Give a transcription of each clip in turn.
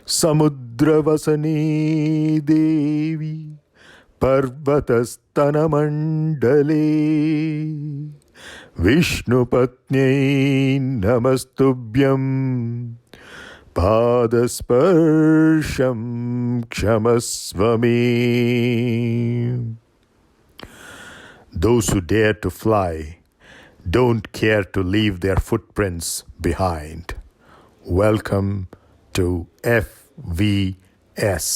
समुद्रवसने देवी पर्वतस्तनमण्डले विष्णुपत्न्यै नमस्तुभ्यं पादस्पर्शं क्षमस्व मे. Those who dare to fly don't care to leave their footprints behind. Welcome to FVS.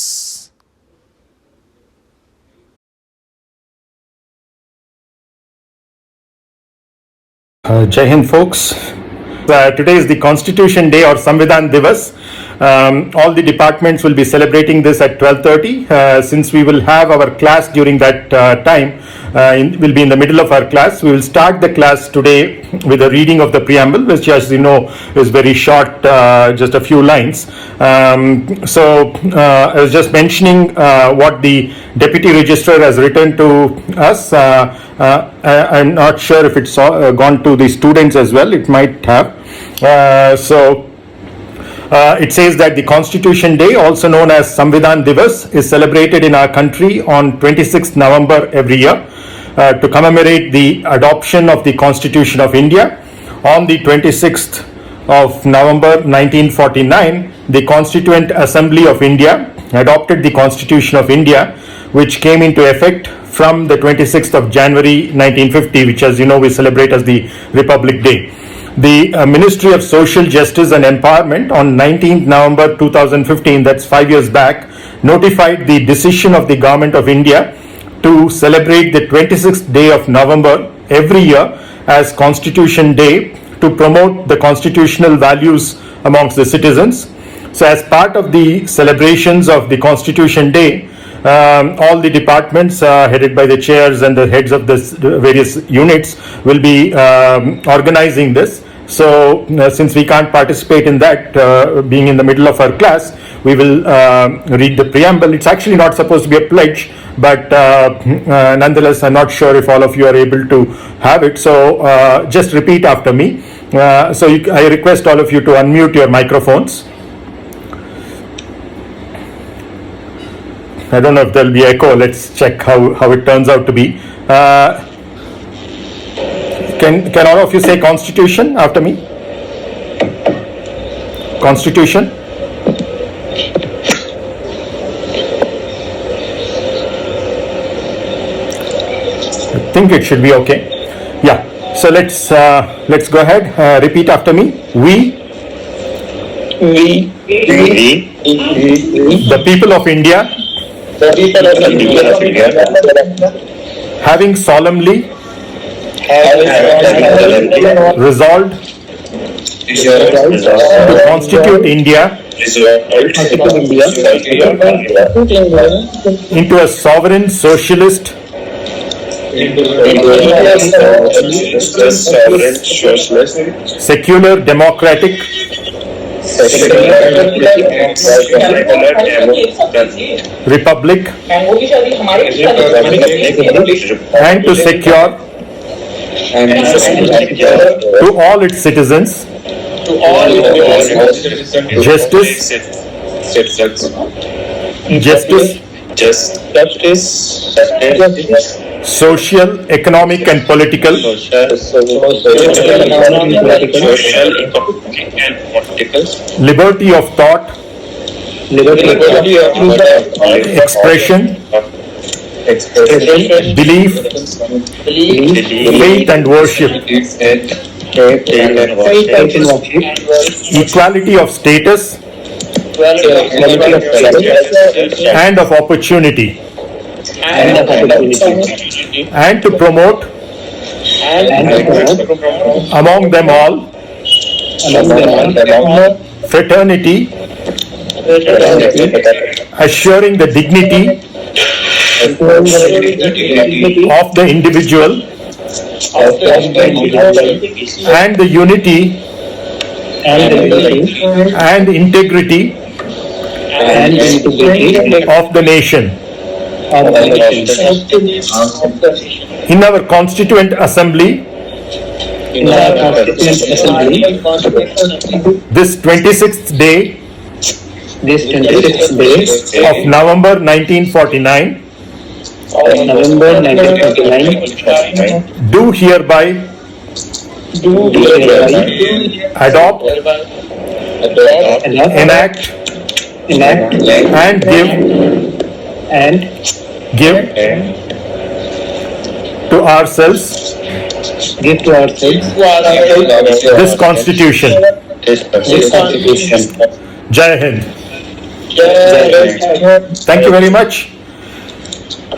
Jai Hind, folks. Today is the Constitution Day or Samvidhan Divas. All the departments will be celebrating this at 12:30. Since we will have our class during that time, we'll be in the middle of our class. We will start the class today with a reading of the preamble, which, as you know, is very short, just a few lines. So I was just mentioning what the Deputy Registrar has written to us. I'm not sure if it's gone to the students as well. It might have. It says that the Constitution Day, also known as Samvidhan Divas, is celebrated in our country on 26th November every year to commemorate the adoption of the Constitution of India. On the 26th of November 1949, the Constituent Assembly of India adopted the Constitution of India, which came into effect from the 26th of January 1950, which, as you know, we celebrate as the Republic Day. The Ministry of Social Justice and Empowerment on 19th November 2015, that's 5 years back, notified the decision of the Government of India to celebrate the 26th day of November every year as Constitution Day to promote the constitutional values amongst the citizens. So as part of the celebrations of the Constitution Day, all the departments headed by the chairs and the heads of the various units will be organizing this. So since we can't participate in that, being in the middle of our class, we will read the preamble. It's actually not supposed to be a pledge, but nonetheless, I'm not sure if all of you are able to have it. So just repeat after me. I request all of you to unmute your microphones. I don't know if there'll be echo. Let's check how it turns out to be. Can all of you say Constitution after me? Constitution. I think it should be okay. Yeah. So let's go ahead. Repeat after me. We, the people of India, having solemnly resolved to constitute India into a sovereign socialist secular democratic republic, and to secure to all its citizens justice, social, economic and political liberty of thought, expression, belief, faith and worship, equality of status and of opportunity, and to promote among them all fraternity, assuring the dignity of the individual and the unity and integrity of the nation. In our Constituent Assembly, this 26th day this 26th day of November 1949, of November 1949, do hereby do hereby adopt, enact, enact, and give to ourselves give to ourselves this Constitution. this Constitution. Jai Hind. Thank you very much.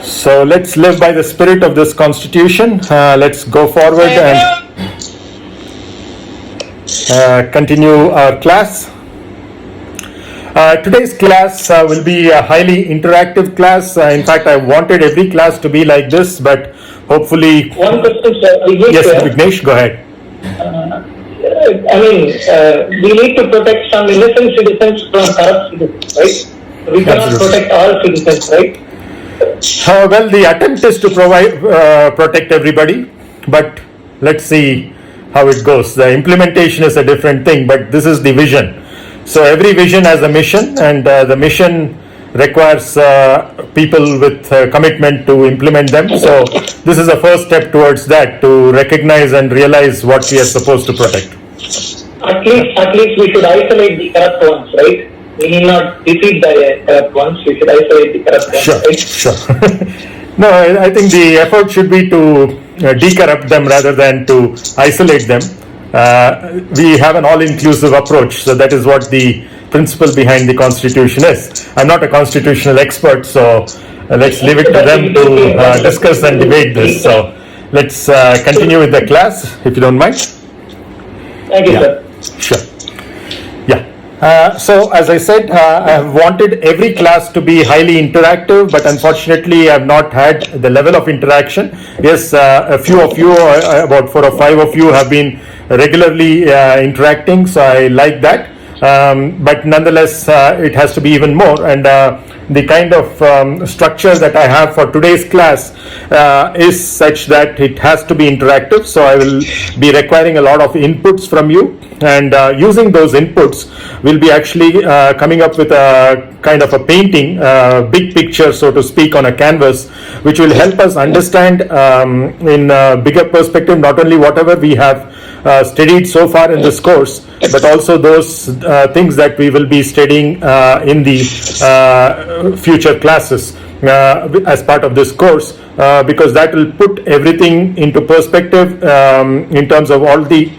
So let's live by the spirit of this Constitution. Let's go forward and continue our class. Today's class will be a highly interactive class. In fact, I wanted every class to be like this, but hopefully... One question, sir. Yes, Vignesh, go ahead. We need to protect some innocent citizens from corrupt citizens, right? We cannot Absolutely. protect all citizens, right? Well, the attempt is to protect everybody, but let's see how it goes. The implementation is a different thing, but this is the vision. So every vision has a mission, and the mission requires people with commitment to implement them. So this is a first step towards that, to recognize and realize what we are supposed to protect. At least we should isolate the corrupt ones, right? We need not defeat the corrupt ones. We should isolate the corrupt ones, Sure, right? sure. No, I think the effort should be to decorrupt them rather than to isolate them. We have an all-inclusive approach, so that is what the principle behind the Constitution is. I'm not a constitutional expert, so let's leave it to them to discuss and debate this. So let's continue with the class, if you don't mind. Thank you, sir. Sure. Yeah. So as I said, I have wanted every class to be highly interactive, but unfortunately I have not had the level of interaction. Yes, a few of you, about 4 or 5 of you have been regularly interacting, so I like that. But nonetheless, it has to be even more. And the kind of structure that I have for today's class is such that it has to be interactive. So I will be requiring a lot of inputs from you. And using those inputs, we'll be actually coming up with a kind of a painting, big picture, so to speak, on a canvas, which will help us understand in a bigger perspective, not only whatever we have studied so far in this course, but also those things that we will be studying in the future classes as part of this course, because that will put everything into perspective in terms of all the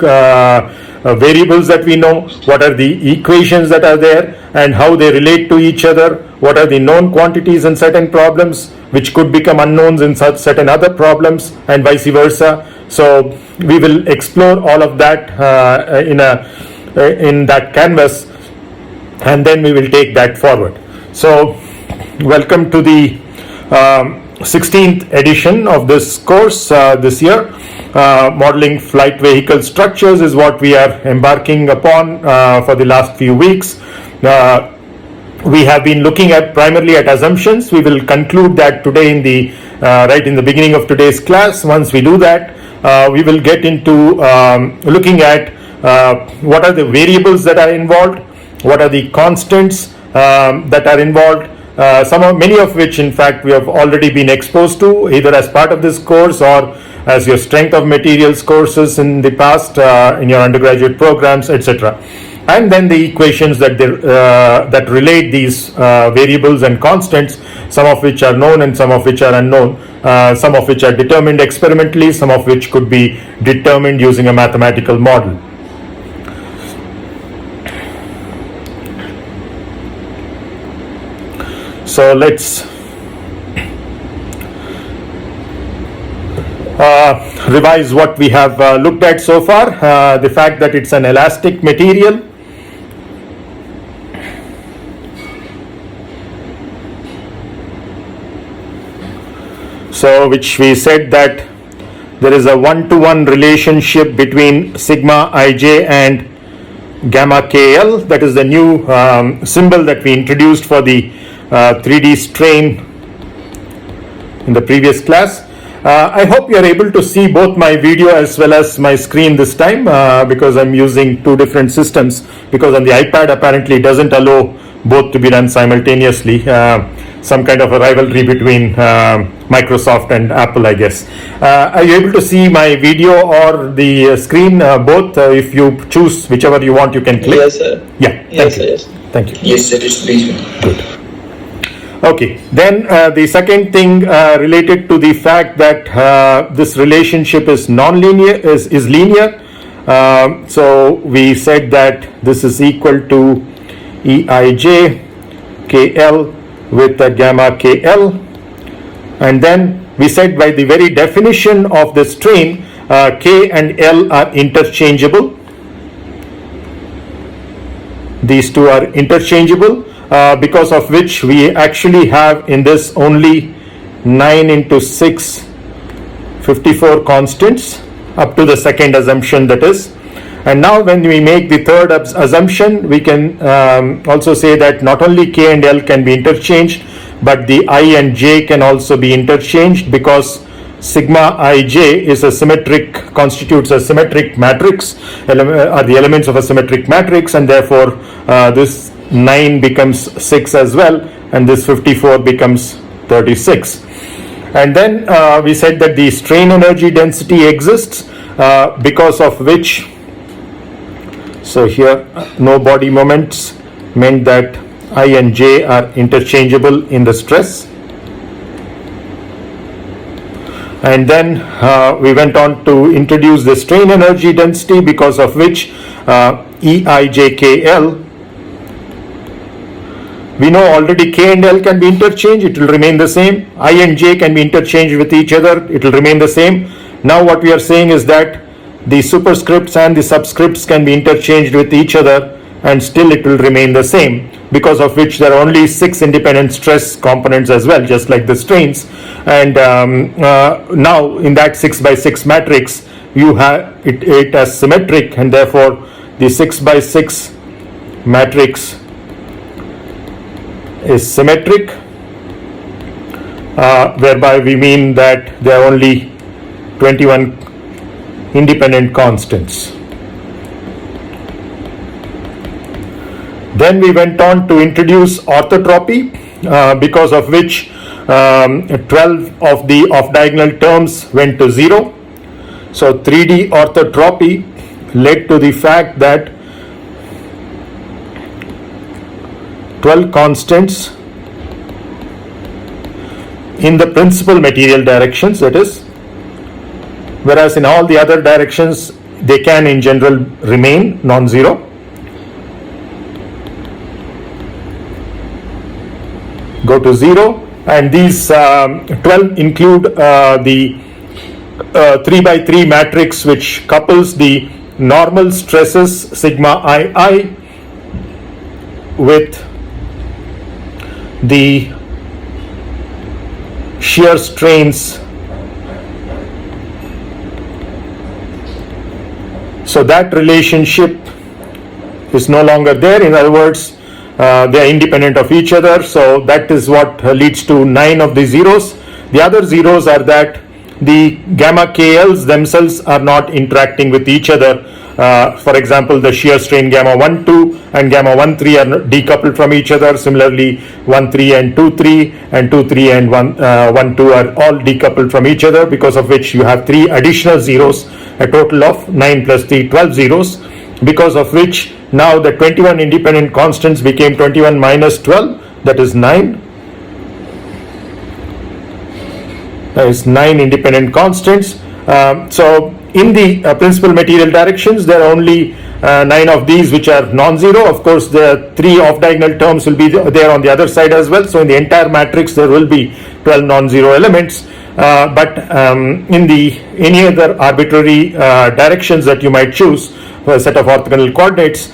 variables that we know, what are the equations that are there and how they relate to each other, what are the known quantities in certain problems which could become unknowns in certain other problems, and vice versa. So we will explore all of that in that canvas, and then we will take that forward. So welcome to the 16th edition of this course this year. Modeling flight vehicle structures is what we are embarking upon for the last few weeks. We have been looking at primarily at assumptions. We will conclude that today in the right in the beginning of today's class. Once we do that, we will get into looking at what are the variables that are involved, what are the constants that are involved, many of which in fact we have already been exposed to either as part of this course or as your strength of materials courses in the past in your undergraduate programs, etc. And then the equations that that relate these variables and constants, some of which are known and some of which are unknown, some of which are determined experimentally, some of which could be determined using a mathematical model. So let's revise what we have looked at so far. The fact that it's an elastic material, so which we said that there is a one-to-one relationship between sigma ij and gamma kl. That is the new symbol that we introduced for the 3D strain in the previous class. I hope you are able to see both my video as well as my screen this time because I'm using two different systems, because on the iPad apparently it doesn't allow both to be done simultaneously. Some kind of a rivalry between Microsoft and Apple, I guess. Are you able to see my video or the screen? Both. If you choose whichever you want, you can click. Yes, sir. Yeah. Yes, Thank you. sir. Yes. Thank you. Yes, sir, it's please. Good. Okay, then the second thing related to the fact that this relationship is non-linear, is linear. So we said that this is equal to Eij KL with a gamma KL, and then we said by the very definition of this train, K and L are interchangeable. These two are interchangeable, because of which we actually have in this only 9 into 6, 54 constants up to the second assumption, that is. And now when we make the third assumption, we can also say that not only K and L can be interchanged, but the I and J can also be interchanged, because sigma ij is a symmetric, constitutes a symmetric matrix, are the elements of a symmetric matrix, and therefore this 9 becomes 6 as well, and this 54 becomes 36. And then we said that the strain energy density exists, because of which, so here no body moments meant that I and J are interchangeable in the stress. And then we went on to introduce the strain energy density, because of which EIJKL, we know already K and L can be interchanged, it will remain the same. I and J can be interchanged with each other, it will remain the same. Now what we are saying is that the superscripts and the subscripts can be interchanged with each other, and still it will remain the same, because of which there are only 6 independent stress components as well, just like the strains. And now in that 6 by 6 matrix, you have it as symmetric, and therefore the 6 by 6 matrix is symmetric, whereby we mean that there are only 21 independent constants. Then we went on to introduce orthotropy, because of which 12 of the off-diagonal terms went to 0. So 3D orthotropy led to the fact that 12 constants in the principal material directions, that is, whereas in all the other directions they can in general remain non-zero. Go to 0, and these 12 include the 3 by 3 matrix, which couples the normal stresses sigma ii with the shear strains. So that relationship is no longer there. In other words, they are independent of each other. So that is what leads to 9 of the zeros. The other zeros are that the gamma KLs themselves are not interacting with each other. For example, the shear strain gamma 1, 2 and gamma 1, 3 are decoupled from each other. Similarly, 1, 3 and 2, 3 and 2, 3 and 1, 2 are all decoupled from each other, because of which you have 3 additional zeros, a total of 9 plus 3, 12 zeros, because of which now the 21 independent constants became 21 minus 12, that is 9. That is 9 independent constants. So in the principal material directions, there are only 9 of these which are non-zero. Of course, the 3 off-diagonal terms will be there on the other side as well. So in the entire matrix, there will be 12 non-zero elements. But in the any other arbitrary directions that you might choose for a set of orthogonal coordinates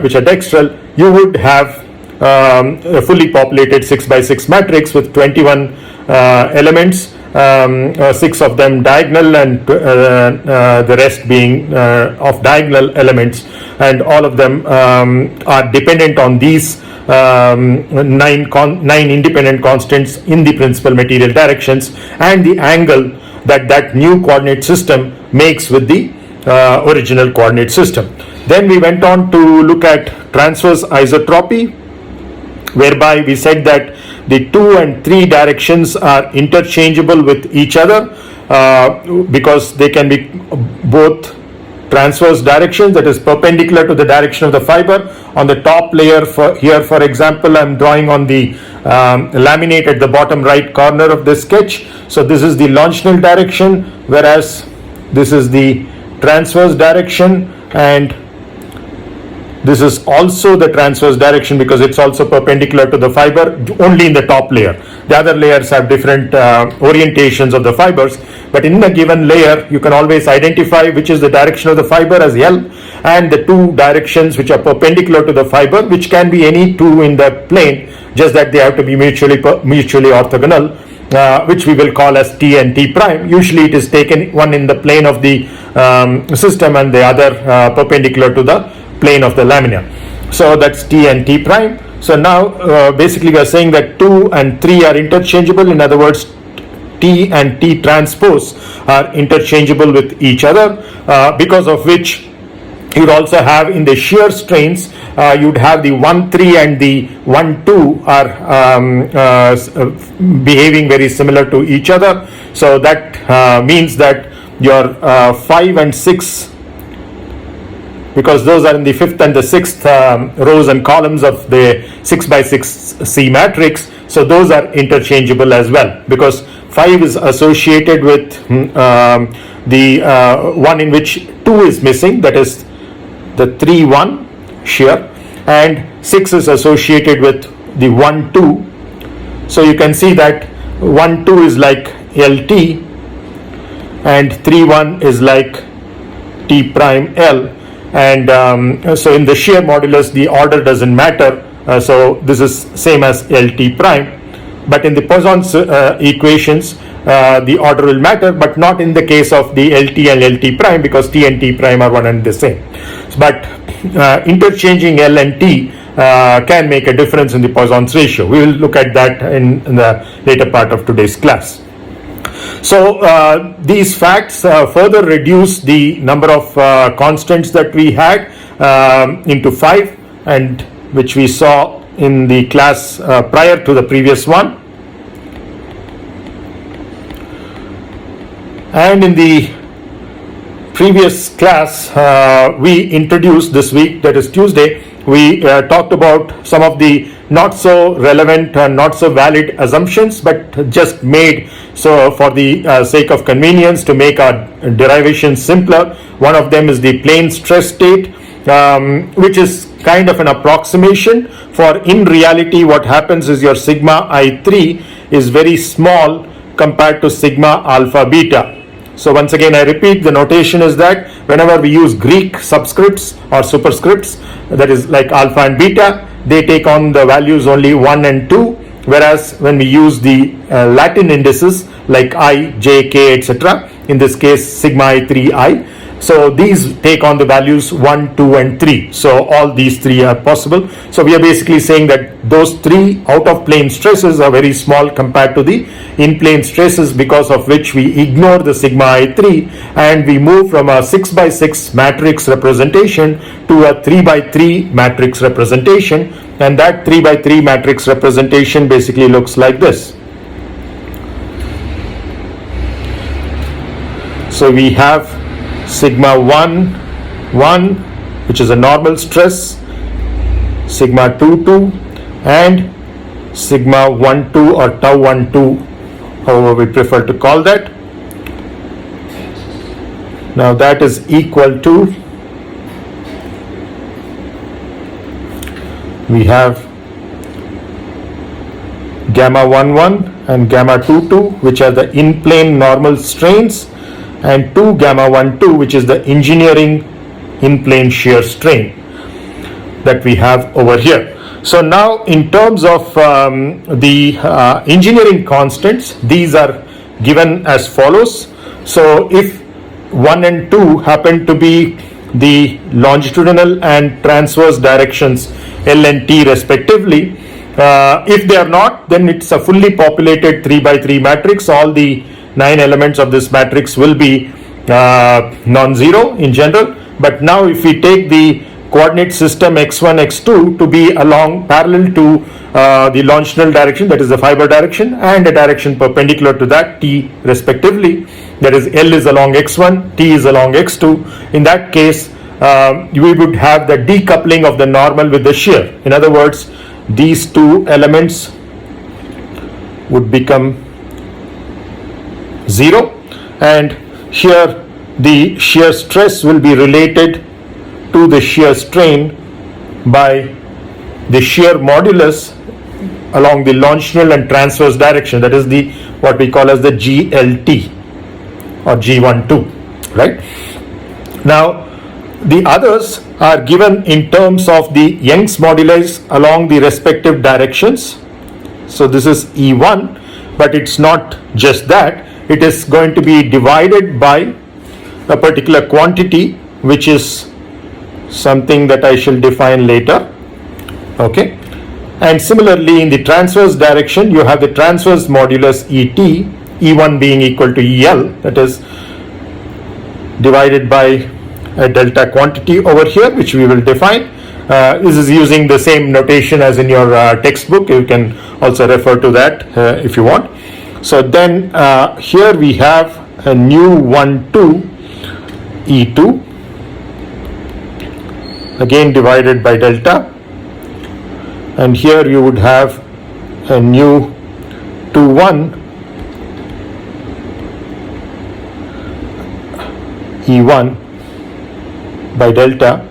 which are dextral, you would have a fully populated 6 by 6 matrix with 21 elements, 6 of them diagonal and the rest being off diagonal elements, and all of them are dependent on these 9 independent constants in the principal material directions, and the angle that that new coordinate system makes with the original coordinate system. Then we went on to look at transverse isotropy, whereby we said that the 2 and 3 directions are interchangeable with each other because they can be both transverse directions, that is perpendicular to the direction of the fiber. On the top layer, for example, I'm drawing on the laminate at the bottom right corner of this sketch. So this is the longitudinal direction, whereas this is the transverse direction, and this is also the transverse direction because it's also perpendicular to the fiber, only in the top layer. The other layers have different orientations of the fibers, but in a given layer you can always identify which is the direction of the fiber as L, and the 2 directions which are perpendicular to the fiber, which can be any 2 in the plane, just that they have to be mutually orthogonal, which we will call as T and T prime. Usually it is taken one in the plane of the system and the other perpendicular to the plane of the lamina. So that's T and T prime. So now basically we are saying that 2 and 3 are interchangeable. In other words, T and T transpose are interchangeable with each other, because of which you'd also have in the shear strains, you'd have the 1-3 and the 1-2 are behaving very similar to each other. So that means that your 5 and 6, because those are in the 5th and the 6th rows and columns of the 6x6 C matrix, so those are interchangeable as well, because 5 is associated with the one in which 2 is missing, that is the 3-1 shear, and 6 is associated with the 1-2. So you can see that 1-2 is like LT and 3-1 is like T prime L, and so in the shear modulus the order doesn't matter, so this is same as LT prime, but in the Poisson's equations the order will matter, but not in the case of the LT and LT prime, because T and T prime are one and the same. But interchanging L and T can make a difference in the Poisson's ratio. We will look at that in the later part of today's class. So these facts further reduce the number of constants that we had into 5, and which we saw in the class prior to the previous one. And in the previous class we introduced this week, that is Tuesday, we talked about some of the not so relevant and not so valid assumptions, but just made so for the sake of convenience to make our derivation simpler. One of them is the plane stress state, which is kind of an approximation. For in reality what happens is your sigma I3 is very small compared to sigma alpha beta. So once again I repeat, the notation is that whenever we use Greek subscripts or superscripts, that is like alpha and beta, they take on the values only 1 and 2, whereas when we use the Latin indices like I, J, K, etc., in this case sigma I3 I, so these take on the values 1, 2 and 3. So all these 3 are possible. So we are basically saying that those 3 out of plane stresses are very small compared to the in plane stresses, because of which we ignore the sigma I3 and we move from a 6x6 matrix representation to a 3x3 matrix representation, and that 3x3 matrix representation basically looks like this. So we have sigma 1, 1, which is a normal stress, sigma 2, 2, and sigma 1, 2 or tau 1, 2, however we prefer to call that. Now that is equal to, we have gamma 1, 1 and gamma 2, 2, which are the in-plane normal strains, and 2 gamma 1, 2, which is the engineering in-plane shear strain that we have over here. So now in terms of the engineering constants, these are given as follows. So if 1 and 2 happen to be the longitudinal and transverse directions L and T respectively, if they are not, then it's a fully populated 3x3 matrix. All the 9 elements of this matrix will be non-zero in general. But now if we take the coordinate system x1, x2 to be along parallel to the longitudinal direction, that is the fiber direction, and a direction perpendicular to that, t respectively. That is, L is along x1, T is along x2. In that case, we would have the decoupling of the normal with the shear. In other words, these two elements would become 0, and here the shear stress will be related to the shear strain by the shear modulus along the longitudinal and transverse direction, that is the what we call as the GLT or G12, right? Now the others are given in terms of the Young's modulus along the respective directions. So this is E1, but it's not just that, it is going to be divided by a particular quantity, which is something that I shall define later. Okay, and similarly in the transverse direction you have the transverse modulus ET, E1 being equal to EL, that is divided by a delta quantity over here, which we will define. This is using the same notation as in your textbook. You can also refer to that if you want. So then here we have a nu 1,2 E2, again divided by delta, and here you would have a nu 2,1 E1 by delta.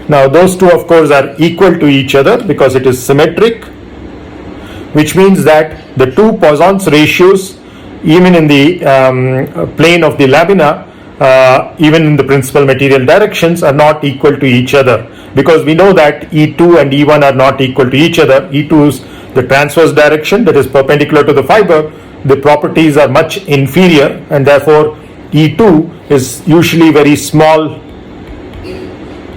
Now those two of course are equal to each other because it is symmetric, which means that the two Poisson's ratios, even in the plane of the lamina, even in the principal material directions, are not equal to each other, because we know that E2 and E1 are not equal to each other. E2 is the transverse direction, that is perpendicular to the fiber. The properties are much inferior, and therefore E2 is usually very small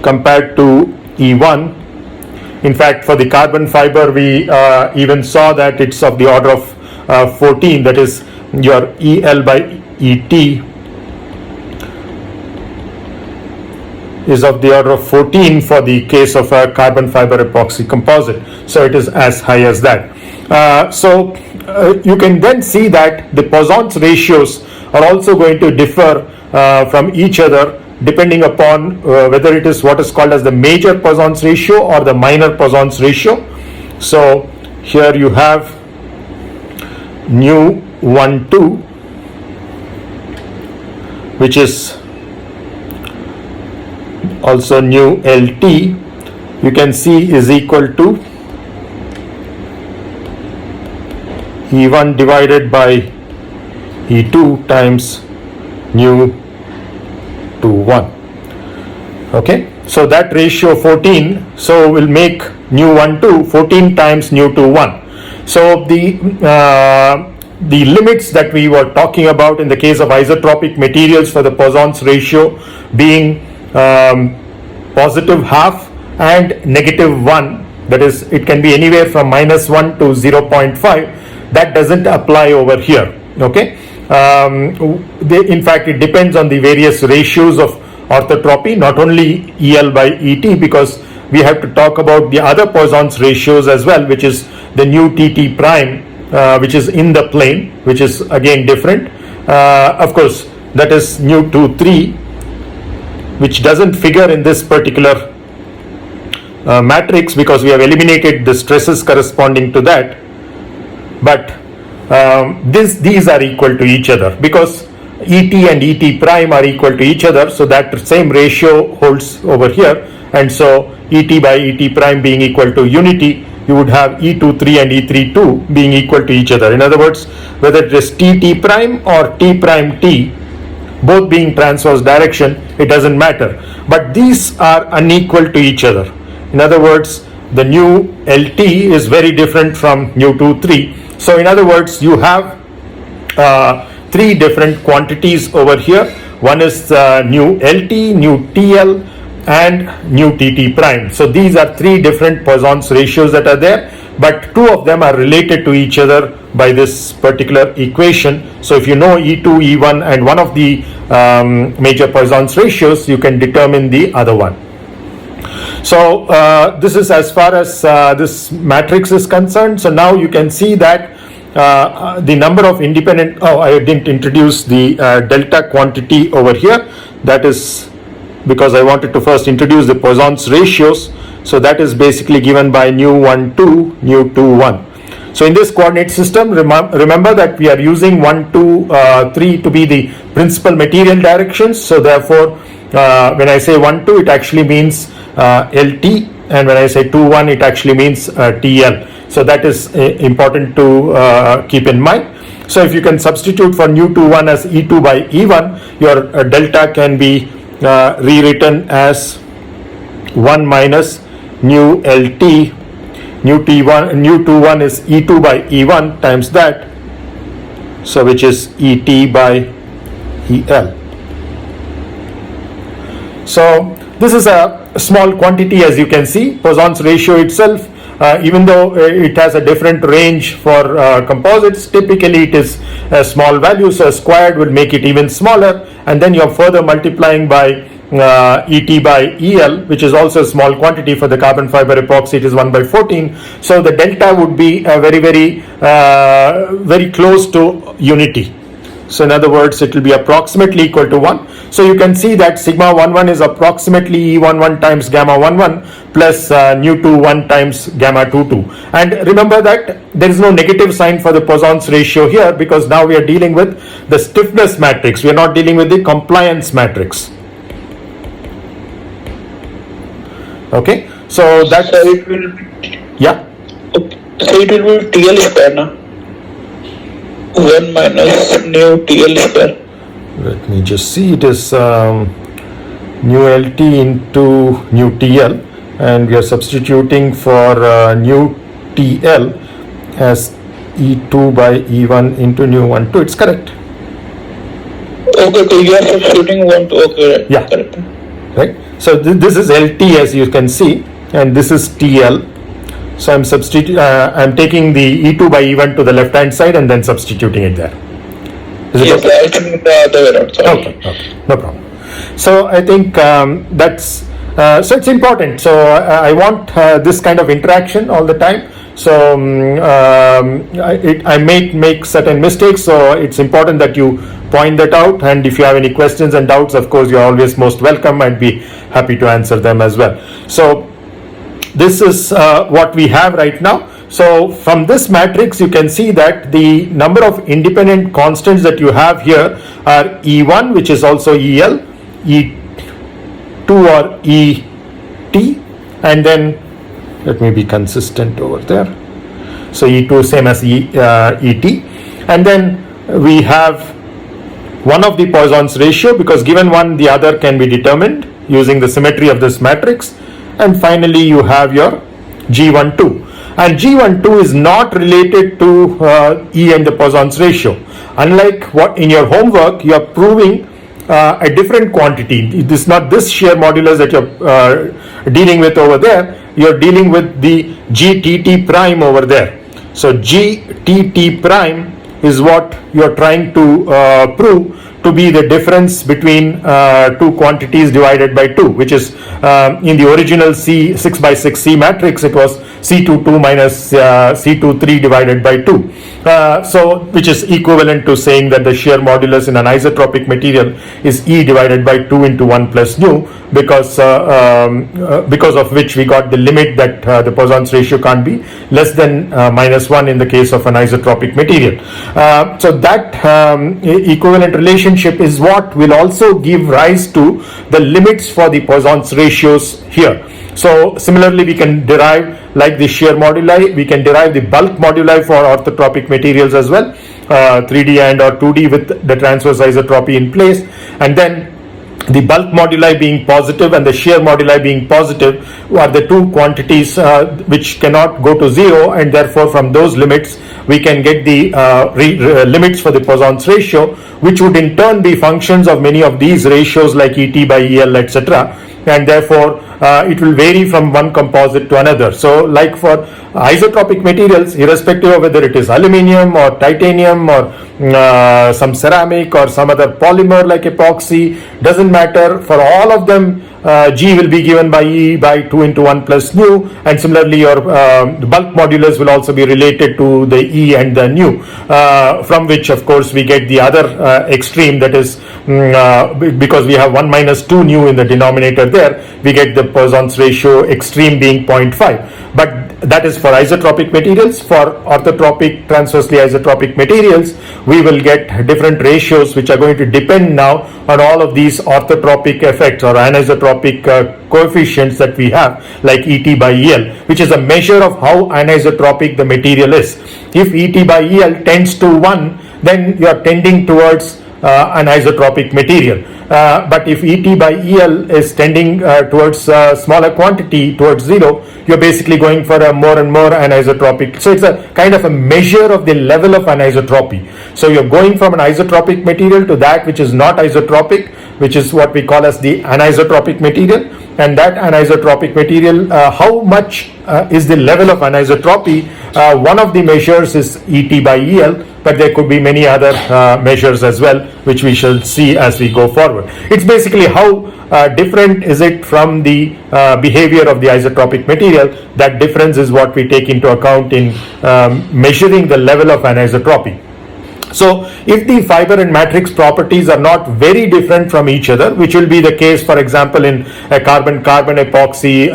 compared to E1. In fact, for the carbon fiber, we even saw that it's of the order of 14, that is your EL by ET is of the order of 14 for the case of a carbon fiber epoxy composite. So it is as high as that. You can then see that the Poisson's ratios are also going to differ from each other depending upon whether it is what is called as the major Poisson's ratio or the minor Poisson's ratio. So here you have nu 1,2, which is also nu LT, you can see is equal to E1 divided by E2 times nu 2,1. Okay, so that ratio 14, so will make nu 1,2 14 times nu 2,1. So the limits that we were talking about in the case of isotropic materials for the Poisson's ratio being positive half and negative 1, that is, it can be anywhere from -1 to 0.5, that doesn't apply over here. Okay, in fact it depends on the various ratios of orthotropy, not only EL by ET, because we have to talk about the other Poisson's ratios as well, which is the nu TT prime, which is in the plane, which is again different. Of course, that is nu 2,3, which doesn't figure in this particular matrix because we have eliminated the stresses corresponding to that. But these are equal to each other because ET and ET prime are equal to each other, so that same ratio holds over here, and so ET by ET prime being equal to unity, you would have E23 and E32 being equal to each other. In other words, whether it is TT prime or T prime T, both being transverse direction, it doesn't matter, but these are unequal to each other. In other words, the nu LT is very different from nu 2,3. So in other words, you have three different quantities over here. One is nu LT, nu TL, and nu TT prime. So these are three different Poisson's ratios that are there, but two of them are related to each other by this particular equation. So if you know E2, E1 and one of the major Poisson's ratios, you can determine the other one. So this is as far as this matrix is concerned. So now you can see that the number of independent, I didn't introduce the delta quantity over here. That is because I wanted to first introduce the Poisson's ratios. So that is basically given by nu1 2, nu2 1. So in this coordinate system, remember that we are using 1, 2, 3 to be the principal material directions. So therefore, when I say 1, 2, it actually means LT, and when I say 2, 1, it actually means TL. So that is important to keep in mind. So if you can substitute for nu2 1 as E2 by E1, your delta can be rewritten as 1 minus nu LT. Nu2 1 is E2 by E1 times that, so which is ET by EL. So this is a small quantity, as you can see. Poisson's ratio itself, even though it has a different range for composites, typically it is a small value, so a squared would make it even smaller, and then you're further multiplying by ET by EL, which is also a small quantity. For the carbon fiber epoxy, it is 1 by 14. So the delta would be very close to unity. So in other words, it will be approximately equal to 1. So you can see that sigma 11 is approximately E11 times gamma 11 plus nu21 times gamma 22. And remember that there is no negative sign for the Poisson's ratio here, because now we are dealing with the stiffness matrix. We are not dealing with the compliance matrix. Okay, so that's So it will be, yeah. so it will be TL square now. 1 minus nu TL square. Let me just see. It is nu LT into nu TL, and we are substituting for nu TL as E2 by E1 into nu 1 2. It's correct. Okay, you are substituting 1 to, okay, Yeah. correct. Right. So this is LT, as you can see, and this is TL. So I'm taking the E2 by E1 to the left hand side and then substituting it there. Is it Yes, okay? I think the other way around. Sorry. Okay, no problem. So I think that's so it's important. So I want this kind of interaction all the time. So I may make certain mistakes, so it's important that you point that out. And if you have any questions and doubts, of course, you're always most welcome. I'd be happy to answer them as well. So this is what we have right now. So from this matrix, you can see that the number of independent constants that you have here are E1, which is also EL, E2 or ET, and then let me be consistent over there. So E2 same as ET, and then we have one of the Poisson's ratio, because given one, the other can be determined using the symmetry of this matrix. And finally, you have your G12. And G12 is not related to E and the Poisson's ratio. Unlike what in your homework, you are proving a different quantity. It is not this shear modulus that you're dealing with over there. You're dealing with the GTT prime over there. So GTT prime is what you're trying to prove to be the difference between two quantities divided by 2, which is in the original C 6 by 6 C matrix, it was C22 minus C23 divided by 2. So which is equivalent to saying that the shear modulus in an isotropic material is E divided by 2 into 1 plus nu, because of which we got the limit that the Poisson's ratio can't be less than -1 in the case of an isotropic material. So that equivalent relationship is what will also give rise to the limits for the Poisson's ratios here. So similarly, we can derive, like the shear moduli, we can derive the bulk moduli for orthotropic materials as well, 3D and or 2D with the transverse isotropy in place, and then the bulk moduli being positive and the shear moduli being positive are the two quantities which cannot go to 0, and therefore from those limits we can get the limits for the Poisson's ratio, which would in turn be functions of many of these ratios like ET by EL, etc. And therefore it will vary from one composite to another. So like for isotropic materials, irrespective of whether it is aluminium or titanium or some ceramic or some other polymer like epoxy, doesn't matter. For all of them, G will be given by E by 2 into 1 plus nu, and similarly your bulk modulus will also be related to the E and the nu, from which of course we get the other extreme, that is because we have 1 minus 2 nu in the denominator there, we get the Poisson's ratio extreme being 0.5. But that is for isotropic materials. For orthotropic, transversely isotropic materials, we will get different ratios which are going to depend now on all of these orthotropic effects or anisotropic coefficients that we have, like ET by EL, which is a measure of how anisotropic the material is. If ET by EL tends to 1, then you are tending towards an isotropic material. But if ET by EL is tending towards smaller quantity, towards 0, you're basically going for a more and more anisotropic. So it's a kind of a measure of the level of anisotropy. So you're going from an isotropic material to that which is not isotropic, which is what we call as the anisotropic material. And that anisotropic material, how much is the level of anisotropy? One of the measures is ET by EL, but there could be many other measures as well, which we shall see as we go forward. It's basically how different is it from the behavior of the isotropic material. That difference is what we take into account in measuring the level of anisotropy. So if the fiber and matrix properties are not very different from each other, which will be the case, for example, in a carbon-carbon epoxy,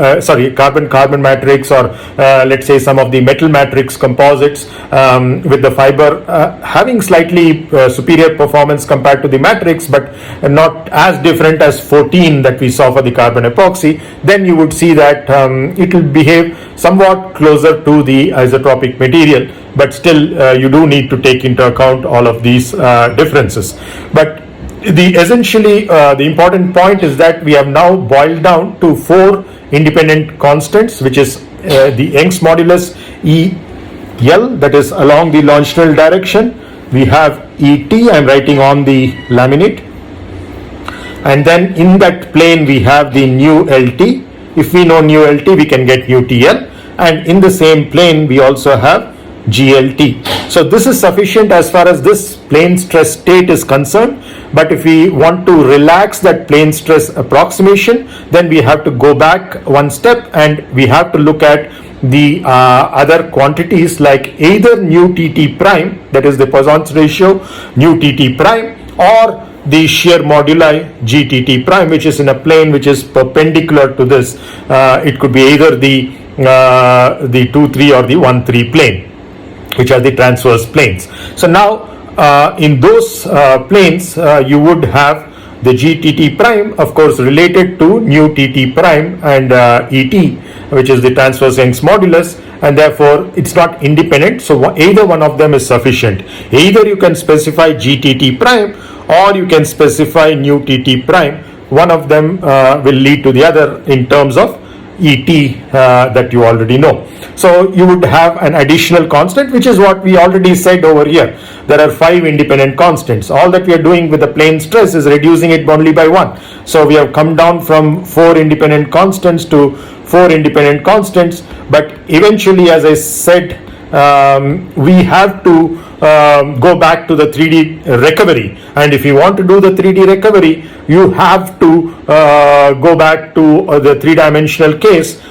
carbon-carbon matrix, or let's say some of the metal matrix composites, with the fiber having slightly superior performance compared to the matrix, but not as different as 14 that we saw for the carbon epoxy, then you would see that it will behave somewhat closer to the isotropic material. But still you do need to take into account all of these differences. But essentially the important point is that we have now boiled down to 4 independent constants, which is the Young's modulus EL, that is along the longitudinal direction. We have ET, I'm writing on the laminate, and then in that plane we have the nu LT. If we know nu LT, we can get nu TL, and in the same plane we also have GLT. So this is sufficient as far as this plane stress state is concerned. But if we want to relax that plane stress approximation, then we have to go back one step and we have to look at the other quantities, like either nu TT prime, that is the Poisson's ratio, nu TT prime, or the shear moduli GTT prime, which is in a plane which is perpendicular to this. It could be either the 2-3 or the 1-3 plane, which are the transverse planes. So now in those planes you would have the GTT prime, of course, related to nu TT prime and ET, which is the transverse Young's modulus, and therefore it's not independent. So either one of them is sufficient. Either you can specify GTT prime or you can specify nu TT prime. One of them will lead to the other in terms of ET that you already know. So you would have an additional constant, which is what we already said over here. There are 5 independent constants. All that we are doing with the plane stress is reducing it only by 1. So we have come down from 4 independent constants to 4 independent constants. But eventually, as I said, we have to go back to the 3D recovery, and if you want to do the 3D recovery, you have to go back to the 3-dimensional case.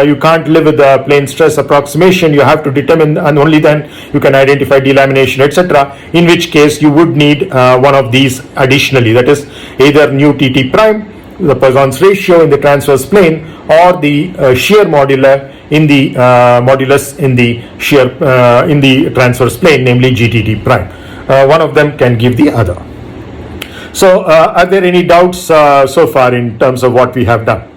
You can't live with the plane stress approximation. You have to determine, and only then you can identify delamination, etc., in which case you would need one of these additionally, that is either nu TT prime, the Poisson's ratio in the transverse plane, or the shear modular in the modulus in the shear in the transverse plane, namely GTT prime. One of them can give the other. So are there any doubts so far in terms of what we have done?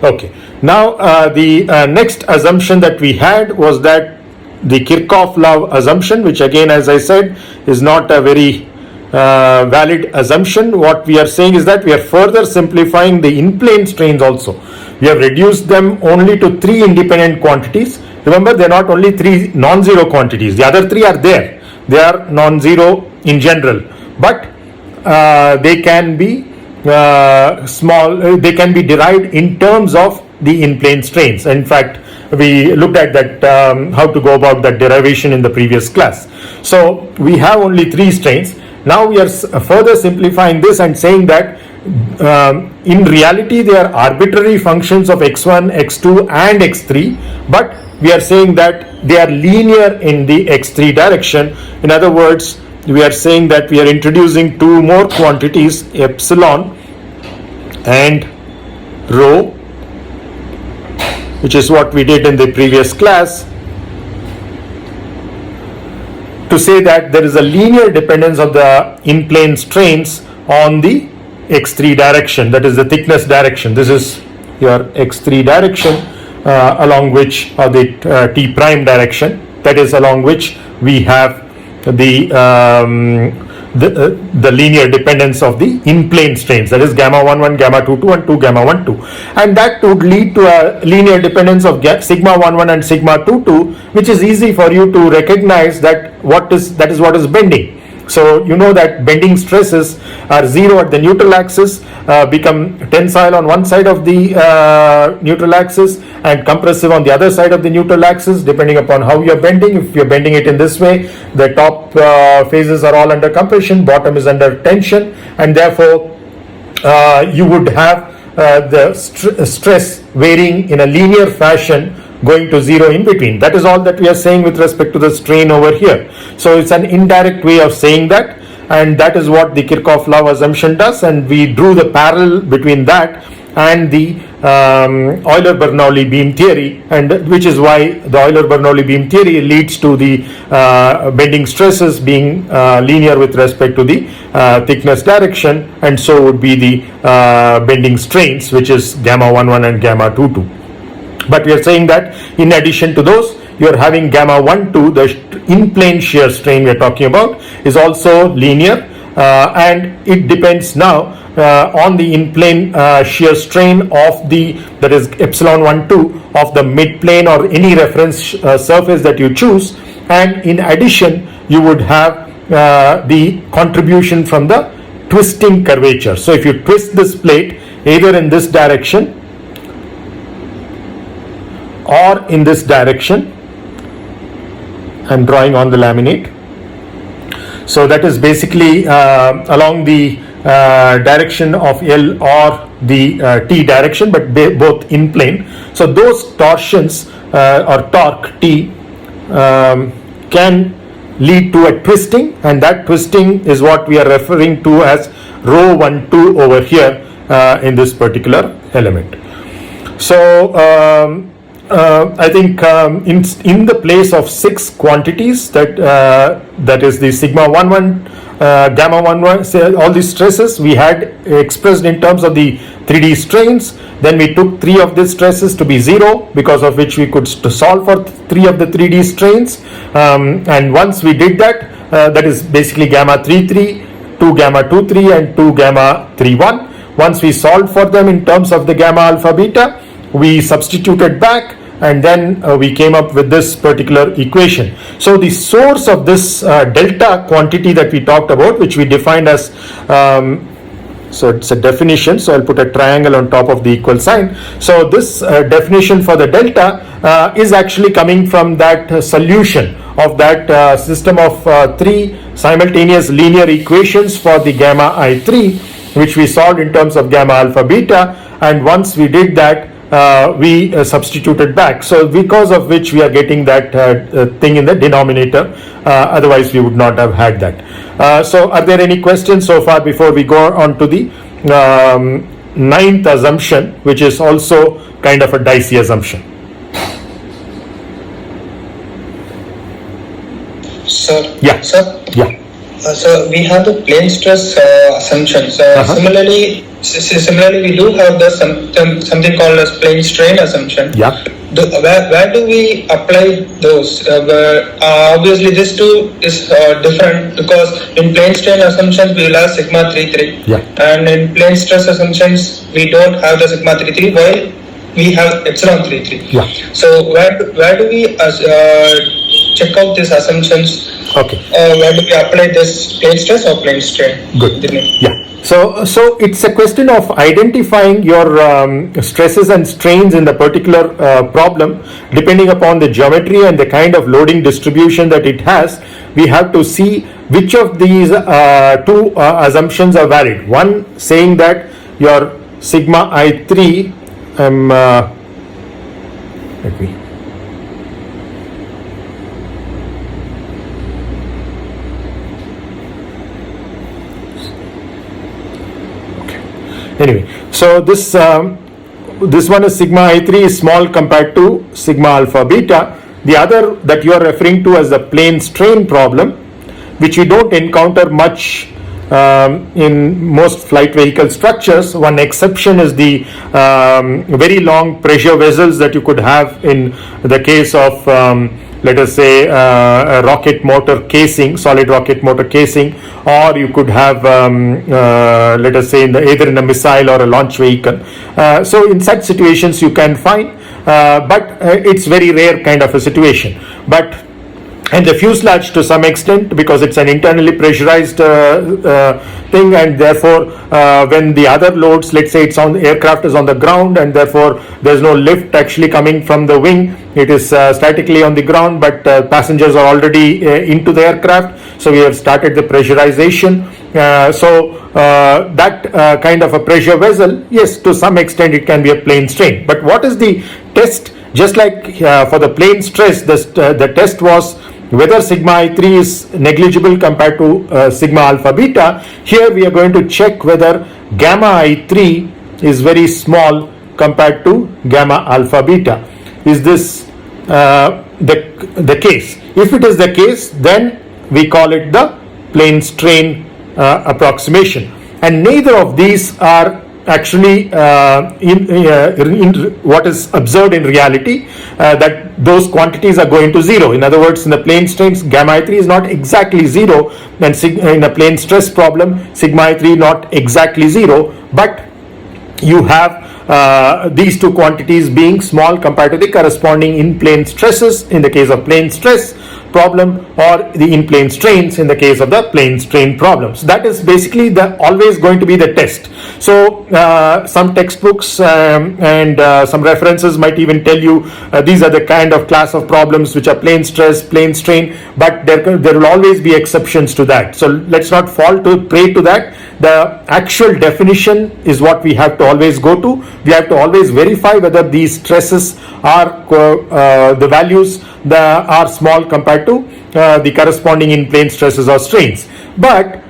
Okay, now the next assumption that we had was that the Kirchhoff law assumption, which again, as I said, is not a very valid assumption. What we are saying is that we are further simplifying the in-plane strains also. We have reduced them only to 3 independent quantities. Remember, they are not only 3 non-zero quantities. The other 3 are there. They are non-zero in general. But they can be they can be derived in terms of the in-plane strains. In fact, we looked at that, how to go about that derivation in the previous class. So we have only 3 strains. Now we are further simplifying this and saying that in reality they are arbitrary functions of x1, x2 and x3, but we are saying that they are linear in the x3 direction. In other words, we are saying that we are introducing 2 more quantities, epsilon and rho, which is what we did in the previous class, to say that there is a linear dependence of the in-plane strains on the x3 direction, that is the thickness direction. This is your x3 direction along which, or the t prime direction, that is along which we have the linear dependence of the in-plane strains, that is gamma 11, gamma 22 and 2 gamma 12, and that would lead to a linear dependence of sigma 11 and sigma 22, which is easy for you to recognize that that is what is bending. So you know that bending stresses are 0 at the neutral axis, become tensile on one side of the neutral axis and compressive on the other side of the neutral axis, depending upon how you are bending. If you are bending it in this way, the top phases are all under compression, bottom is under tension, and therefore you would have the stress varying in a linear fashion, going to 0 in between. That is all that we are saying with respect to the strain over here. So it's an indirect way of saying that, and that is what the Kirchhoff law assumption does, and we drew the parallel between that and the Euler-Bernoulli beam theory, and which is why the Euler-Bernoulli beam theory leads to the bending stresses being linear with respect to the thickness direction, and so would be the bending strains, which is gamma 11 and gamma 22. But we are saying that in addition to those, you are having gamma 12, the in-plane shear strain we are talking about, is also linear, and it depends now on the in-plane shear strain of that is epsilon 12 of the mid-plane or any reference surface that you choose, and in addition you would have the contribution from the twisting curvature. So if you twist this plate either in this direction or in this direction, I'm drawing on the laminate. So that is basically along the direction of L or the T direction, but both in plane. So those torsions or torque T can lead to a twisting, and that twisting is what we are referring to as rho 12 over here in this particular element. So I think in the place of 6 quantities, that is the sigma 11, gamma 11, all these stresses we had expressed in terms of the 3D strains. Then we took 3 of these stresses to be 0, because of which we could solve for 3 of the 3D strains, and once we did that, that is basically gamma 33, 2 gamma 23 and 2 gamma 31. Once we solved for them in terms of the gamma alpha beta, we substituted back, and then we came up with this particular equation. So the source of this delta quantity that we talked about, which we defined as so it's a definition, so I'll put a triangle on top of the equal sign. So this definition for the delta is actually coming from that solution of that system of 3 simultaneous linear equations for the gamma I3, which we solved in terms of gamma alpha beta, and once we did that, we substituted back, so because of which we are getting that thing in the denominator, otherwise we would not have had that. So are there any questions so far before we go on to the 9th assumption, which is also kind of a dicey assumption? Sir? Yeah. Sir? Yeah. So we have the plane stress assumptions. Similarly, we do have the something called as plane strain assumption. Yeah. Where do we apply those? Obviously, this too is different, because in plane strain assumptions we will have sigma 33, and in plane stress assumptions we don't have the sigma 33, while we have epsilon 33. Yeah. So where do we check out these assumptions. Okay. Where do we apply this plane stress or plane strain? Good. Dinesh? Yeah. So it's a question of identifying your stresses and strains in the particular problem, depending upon the geometry and the kind of loading distribution that it has. We have to see which of these two assumptions are valid. One saying that your sigma I3, let me. Anyway, so this one is sigma I3 is small compared to sigma alpha beta. The other that you are referring to as the plane strain problem, which you don't encounter much in most flight vehicle structures. One exception is the very long pressure vessels that you could have in the case of let us say a rocket motor casing, solid rocket motor casing, or you could have let us say either in a missile or a launch vehicle. So in such situations you can find, but it's very rare kind of a situation. But and the fuselage to some extent, because it's an internally pressurized thing, and therefore when the other loads, let's say it's on the aircraft is on the ground and therefore there's no lift actually coming from the wing, it is statically on the ground, but passengers are already into the aircraft, so we have started the pressurization. That kind of a pressure vessel, yes, to some extent it can be a plane strain. But what is the test? Just like for the plane stress, the test was whether sigma I3 is negligible compared to sigma alpha beta. Here we are going to check whether gamma I3 is very small compared to gamma alpha beta. Is this the case? If it is the case, then we call it the plane strain approximation. And neither of these are actually in what is observed in reality, that those quantities are going to zero. In other words, in the plane strains, gamma I3 is not exactly zero, and in a plane stress problem, sigma I3 not exactly zero, but you have these two quantities being small compared to the corresponding in-plane stresses in the case of plane stress problem, or the in-plane strains in the case of the plane strain problems. That is basically always going to be the test. So some textbooks and some references might even tell you these are the kind of class of problems which are plane stress, plane strain, but there will always be exceptions to that. So let's not prey to that. The actual definition is what we have to always go to. We have to always verify whether these stresses are the values that are small compared to the corresponding in-plane stresses or strains. But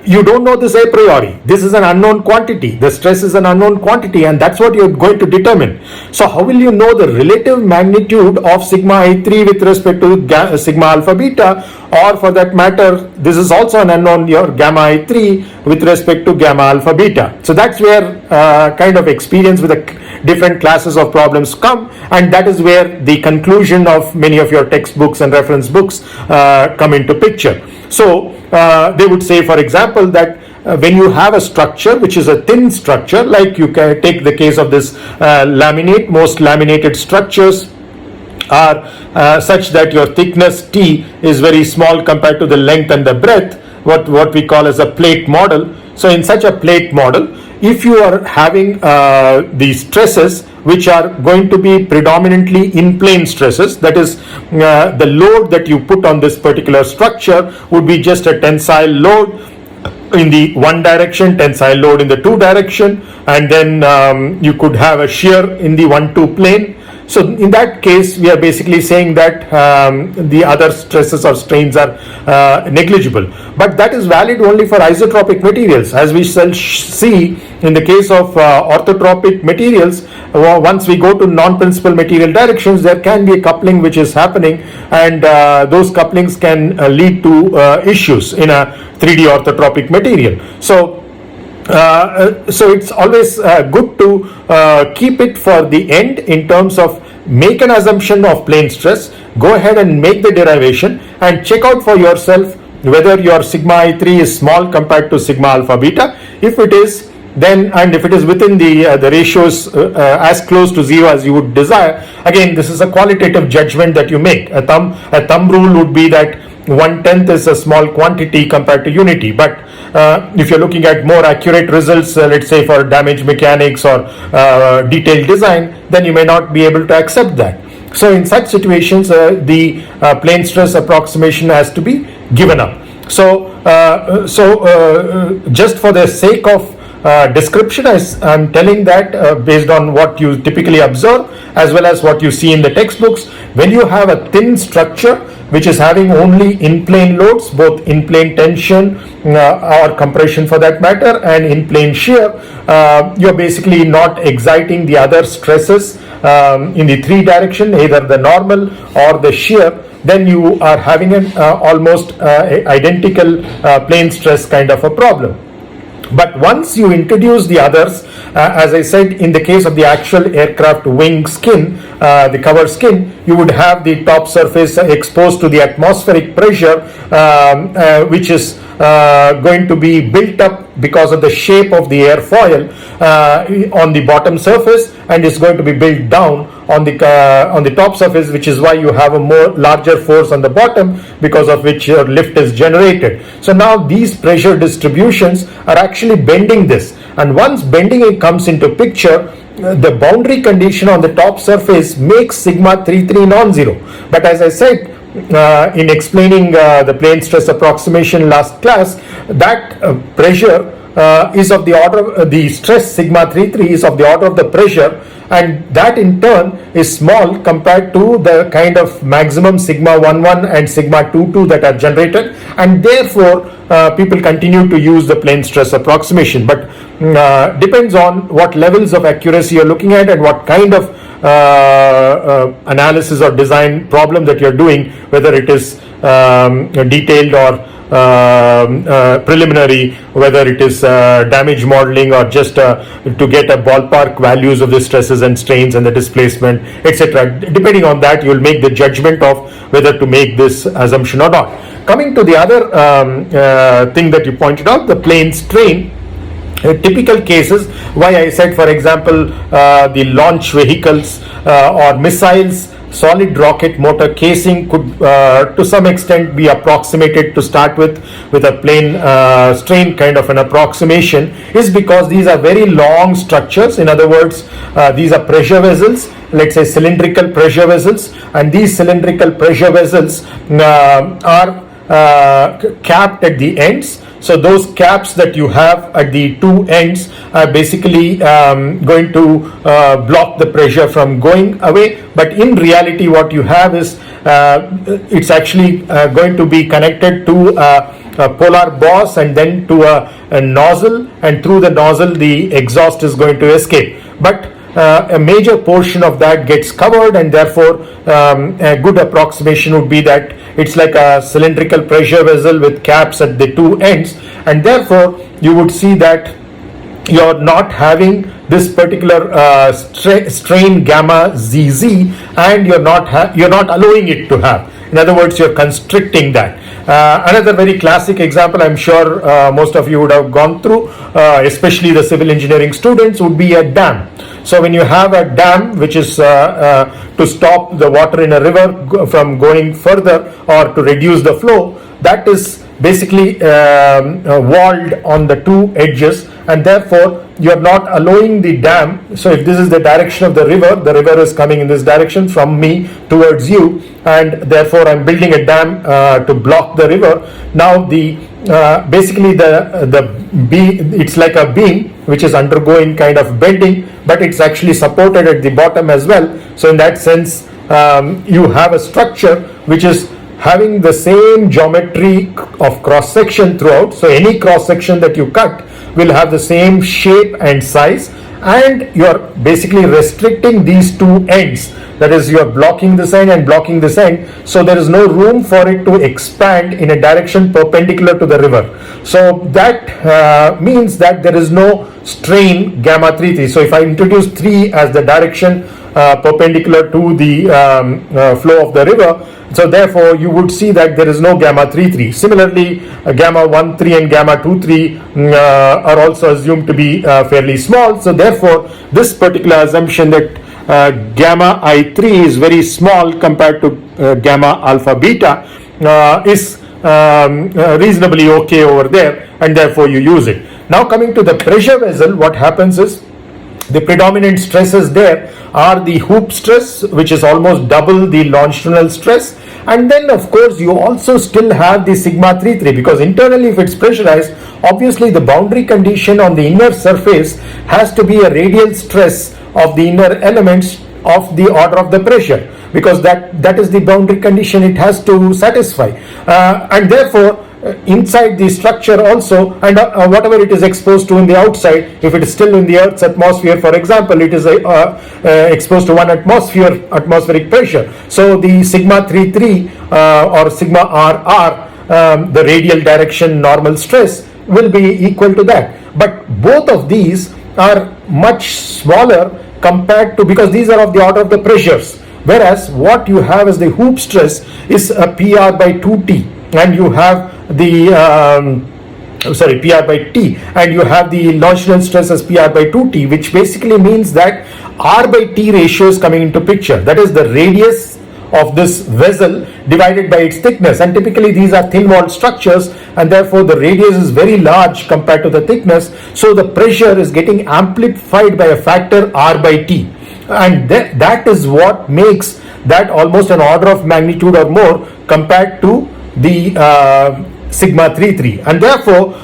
you don't know this a priori. This is an unknown quantity. The stress is an unknown quantity, and that's what you're going to determine. So how will you know the relative magnitude of sigma I3 with respect to sigma alpha beta, or for that matter, this is also an unknown, your gamma I3 with respect to gamma alpha beta. So that's where kind of experience with the different classes of problems come, and that is where the conclusion of many of your textbooks and reference books come into picture. So they would say, for example, that when you have a structure which is a thin structure, like you can take the case of this laminate, most laminated structures are such that your thickness T is very small compared to the length and the breadth, what we call as a plate model. So in such a plate model, if you are having these stresses which are going to be predominantly in-plane stresses, that is the load that you put on this particular structure would be just a tensile load in the one direction, tensile load in the two direction, and then you could have a shear in the 1-2 plane. So in that case, we are basically saying that the other stresses or strains are negligible. But that is valid only for isotropic materials. As we shall see in the case of orthotropic materials, once we go to non-principal material directions, there can be a coupling which is happening, and those couplings can lead to issues in a 3D orthotropic material. So it's always good to keep it for the end in terms of make an assumption of plane stress, go ahead and make the derivation, and check out for yourself whether your sigma I3 is small compared to sigma alpha beta. If it is, then, and if it is within the ratios as close to zero as you would desire, again, this is a qualitative judgment that you make. A thumb rule would be that 1/10 is a small quantity compared to unity, but if you're looking at more accurate results, let's say for damage mechanics or detailed design, then you may not be able to accept that. So in such situations, the plane stress approximation has to be given up. So just for the sake of description, I'm telling that based on what you typically observe as well as what you see in the textbooks, when you have a thin structure which is having only in-plane loads, both in-plane tension or compression for that matter, and in-plane shear, you're basically not exciting the other stresses in the three direction, either the normal or the shear, then you are having an almost identical plane stress kind of a problem. But once you introduce the others, as I said, in the case of the actual aircraft wing skin, the cover skin, you would have the top surface exposed to the atmospheric pressure, which is going to be built up because of the shape of the airfoil on the bottom surface, and is going to be built down on the top surface, which is why you have a more larger force on the bottom, because of which your lift is generated. So now these pressure distributions are actually bending this, and once bending comes into picture, the boundary condition on the top surface makes sigma 33 non-zero. But as I said, in explaining the plane stress approximation last class, that pressure is of the order, the stress sigma 33 is of the order of the pressure, and that in turn is small compared to the kind of maximum sigma 11 and sigma 22 that are generated, and therefore people continue to use the plane stress approximation. But depends on what levels of accuracy you're looking at and what kind of analysis or design problem that you're doing, whether it is detailed or preliminary, whether it is damage modeling or just to get a ballpark values of the stresses and strains and the displacement, etc. Depending on that, you will make the judgment of whether to make this assumption or not. Coming to the other thing that you pointed out, the plane strain. Typical cases, why I said, for example, the launch vehicles or missiles, solid rocket motor casing could to some extent be approximated to start with a plane strain kind of an approximation, is because these are very long structures. In other words, these are pressure vessels, let's say cylindrical pressure vessels, and these cylindrical pressure vessels are capped at the ends. So those caps that you have at the two ends are basically going to block the pressure from going away. But in reality, what you have is it's actually going to be connected to a polar boss and then to a nozzle, and through the nozzle the exhaust is going to escape. But a major portion of that gets covered, and therefore a good approximation would be that it's like a cylindrical pressure vessel with caps at the two ends, and therefore you would see that you're not having this particular strain gamma ZZ, and you're not allowing it to have. In other words, you're constricting that. Another very classic example, I'm sure most of you would have gone through, especially the civil engineering students, would be a dam. So when you have a dam which is to stop the water in a river from going further or to reduce the flow, that is basically walled on the two edges, and therefore you are not allowing the dam. So if this is the direction of the river is coming in this direction from me towards you, and therefore I'm building a dam to block the river. Now the basically the beam, it's like a beam which is undergoing kind of bending, but it's actually supported at the bottom as well. So in that sense, you have a structure which is having the same geometry of cross section throughout. So any cross section that you cut will have the same shape and size, and you're basically restricting these two ends. That is, you're blocking this end and blocking this end, so there is no room for it to expand in a direction perpendicular to the river. So that means that there is no strain gamma 3. So if I introduce 3 as the direction perpendicular to the flow of the river, so therefore you would see that there is no gamma 3. Similarly, gamma 13 and gamma 23 are also assumed to be fairly small. So therefore this particular assumption that gamma I3 is very small compared to gamma alpha beta is reasonably okay over there, and therefore you use it. Now coming to the pressure vessel, what happens is the predominant stresses there are the hoop stress, which is almost double the longitudinal stress, and then of course you also still have the sigma 33, because internally if it's pressurized, obviously the boundary condition on the inner surface has to be a radial stress of the inner elements of the order of the pressure, because that is the boundary condition it has to satisfy, and therefore inside the structure also, and whatever it is exposed to in the outside, if it is still in the Earth's atmosphere, for example, it is exposed to 1 atmospheric pressure. So the sigma 33 or sigma RR, the radial direction normal stress, will be equal to that. But both of these are much smaller compared to, because these are of the order of the pressures, whereas what you have as the hoop stress is a PR by 2T, and you have the PR by T, and you have the longitudinal stress as PR by 2T, which basically means that R by T ratio is coming into picture. That is the radius of this vessel divided by its thickness, and typically these are thin walled structures, and therefore the radius is very large compared to the thickness, so the pressure is getting amplified by a factor R by T, and that is what makes that almost an order of magnitude or more compared to the sigma 33, and therefore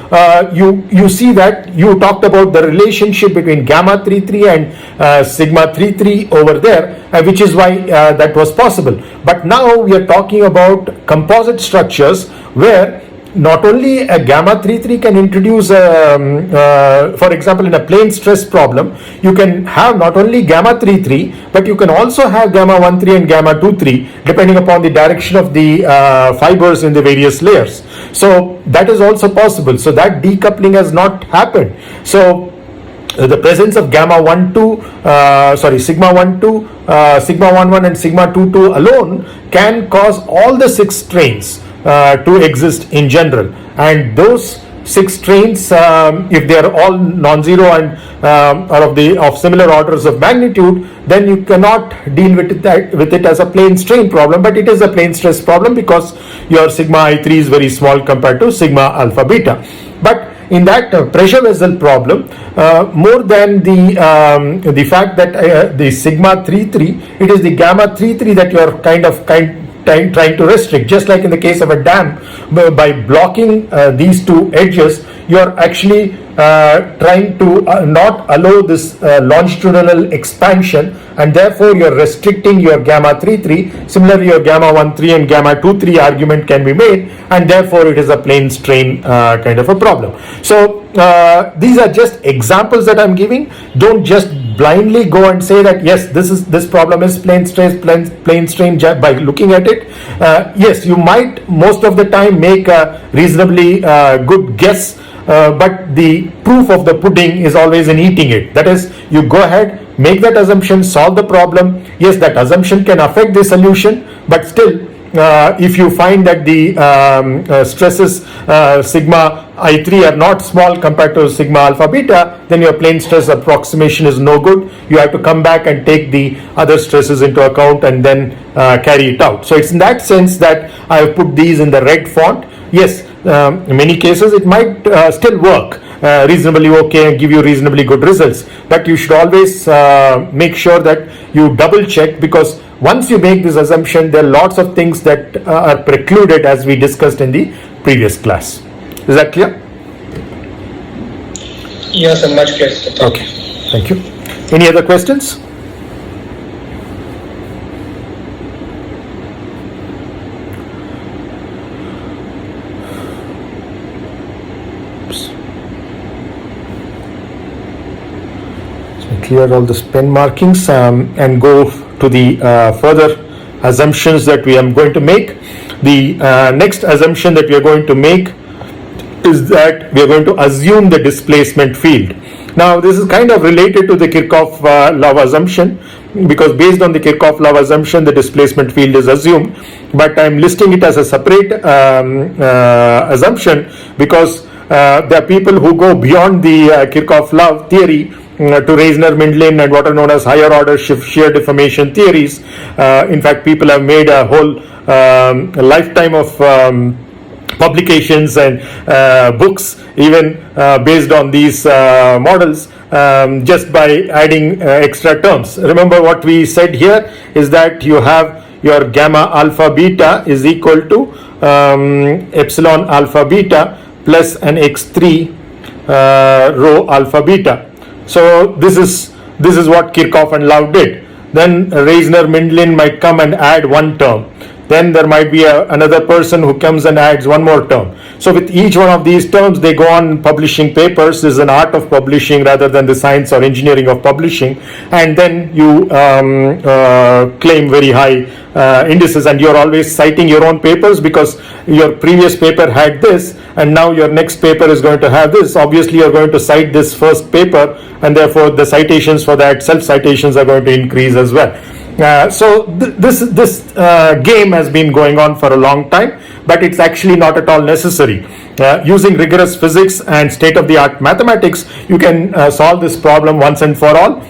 you see that you talked about the relationship between gamma 33 and sigma 33 over there, which is why that was possible. But now we are talking about composite structures where not only a gamma 33 can introduce, for example, in a plane stress problem, you can have not only gamma 33, but you can also have gamma 13 and gamma 23, depending upon the direction of the fibers in the various layers. So that is also possible. So that decoupling has not happened. So the presence of gamma sigma 12, sigma 11 and sigma 22 alone can cause all the 6 strains to exist in general, and those 6 strains, if they are all non-zero and are of similar orders of magnitude, then you cannot deal with it as a plane strain problem, but it is a plane stress problem because your sigma I3 is very small compared to sigma alpha beta. But in that pressure vessel problem, more than the fact that the sigma 33, it is the gamma 33 that you are trying to restrict. Just like in the case of a dam, by blocking these 2 edges, you are actually trying to not allow this longitudinal expansion, and therefore you are restricting your gamma 33. Similarly, your gamma 13 and gamma 23 argument can be made, and therefore it is a plane strain kind of a problem. So these are just examples that I'm giving. Don't just blindly go and say that yes, this problem is plane strain by looking at it. Yes, you might most of the time make a reasonably good guess, but the proof of the pudding is always in eating it. That is, you go ahead, make that assumption, solve the problem. Yes, that assumption can affect the solution, but still if you find that the stresses sigma I3 are not small compared to sigma alpha beta, then your plane stress approximation is no good. You have to come back and take the other stresses into account and then carry it out. So it's in that sense that I have put these in the red font. Yes, in many cases it might still work reasonably okay and give you reasonably good results, but you should always make sure that you double check, because once you make this assumption, there are lots of things that are precluded, as we discussed in the previous class. Is that clear? Yes, sir, much clear. Okay, thank you. Any other questions? Clear all the pen markings and go to the further assumptions that we are going to make. The next assumption that we are going to make is that we are going to assume the displacement field. Now, this is kind of related to the Kirchhoff law assumption, because based on the Kirchhoff law assumption, the displacement field is assumed, but I'm listing it as a separate assumption because there are people who go beyond the Kirchhoff law theory to Reisner-Mindlin and what are known as higher order shear deformation theories. In fact, people have made a whole lifetime of publications and books even based on these models, just by adding extra terms. Remember what we said here is that you have your gamma alpha beta is equal to epsilon alpha beta plus an x3 rho alpha beta. So this is what Kirchhoff and Lau did. Then Reisner-Mindlin might come and add one term. Then there might be another person who comes and adds one more term. So with each one of these terms, they go on publishing papers. This is an art of publishing rather than the science or engineering of publishing. And then you claim very high indices, and you're always citing your own papers because your previous paper had this, and now your next paper is going to have this. Obviously, you're going to cite this first paper, and therefore the citations for that, self-citations, are going to increase as well. So this game has been going on for a long time, but it's actually not at all necessary. Using rigorous physics and state-of-the-art mathematics, you can solve this problem once and for all.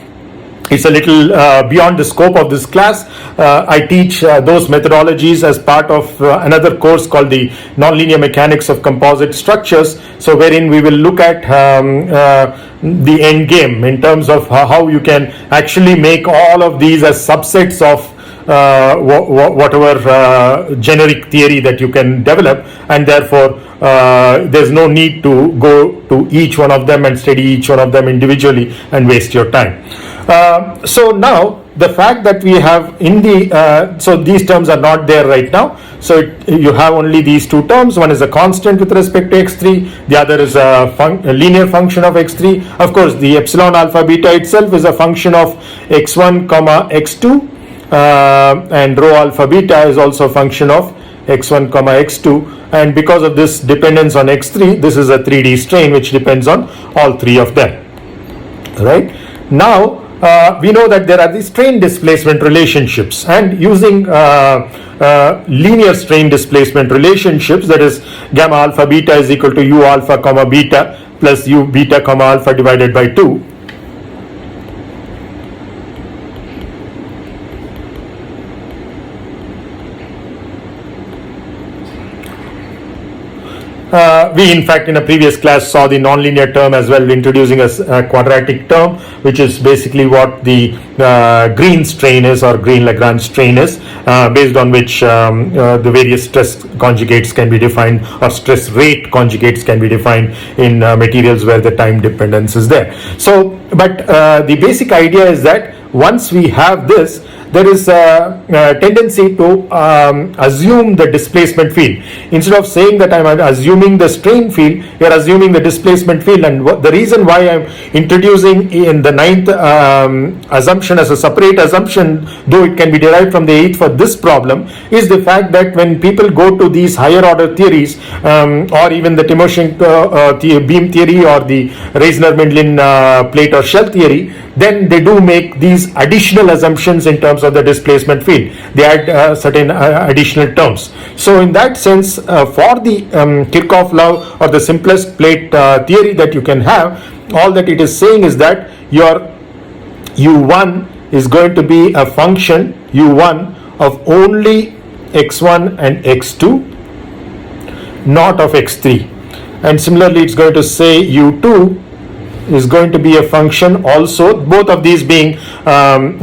It's a little beyond the scope of this class. I teach those methodologies as part of another course called the Nonlinear Mechanics of Composite Structures, so wherein we will look at the end game in terms of how you can actually make all of these as subsets of whatever generic theory that you can develop, and therefore there's no need to go to each one of them and study each one of them individually and waste your time. So now the fact that we have in the so these terms are not there right now, so you have only these two terms. One is a constant with respect to x3, the other is a linear function of x3. Of course, the epsilon alpha beta itself is a function of x1 comma x2, and rho alpha beta is also a function of x1 comma x2, and because of this dependence on x3, this is a 3D strain which depends on all three of them. Right now, we know that there are these strain displacement relationships, and using linear strain displacement relationships, that is gamma alpha beta is equal to u alpha comma beta plus u beta comma alpha divided by 2. We in fact in a previous class saw the nonlinear term as well, introducing a quadratic term, which is basically what the Green strain is, or Green-Lagrange strain is, based on which the various stress conjugates can be defined, or stress rate conjugates can be defined in materials where the time dependence is there. So, but the basic idea is that once we have this, there is a tendency to assume the displacement field. Instead of saying that I'm assuming the strain field, you're assuming the displacement field. And the reason why I'm introducing in the ninth assumption as a separate assumption, though it can be derived from the eighth for this problem, is the fact that when people go to these higher order theories, or even the Timoshenko beam theory or the Reisner-Mindlin plate or shell theory, then they do make these additional assumptions in terms of the displacement field. They add certain additional terms. So in that sense, for the Kirchhoff law, or the simplest plate theory that you can have, all that it is saying is that your u1 is going to be a function u1 of only x1 and x2, not of x3. And similarly, it's going to say u2 is going to be a function also, both of these being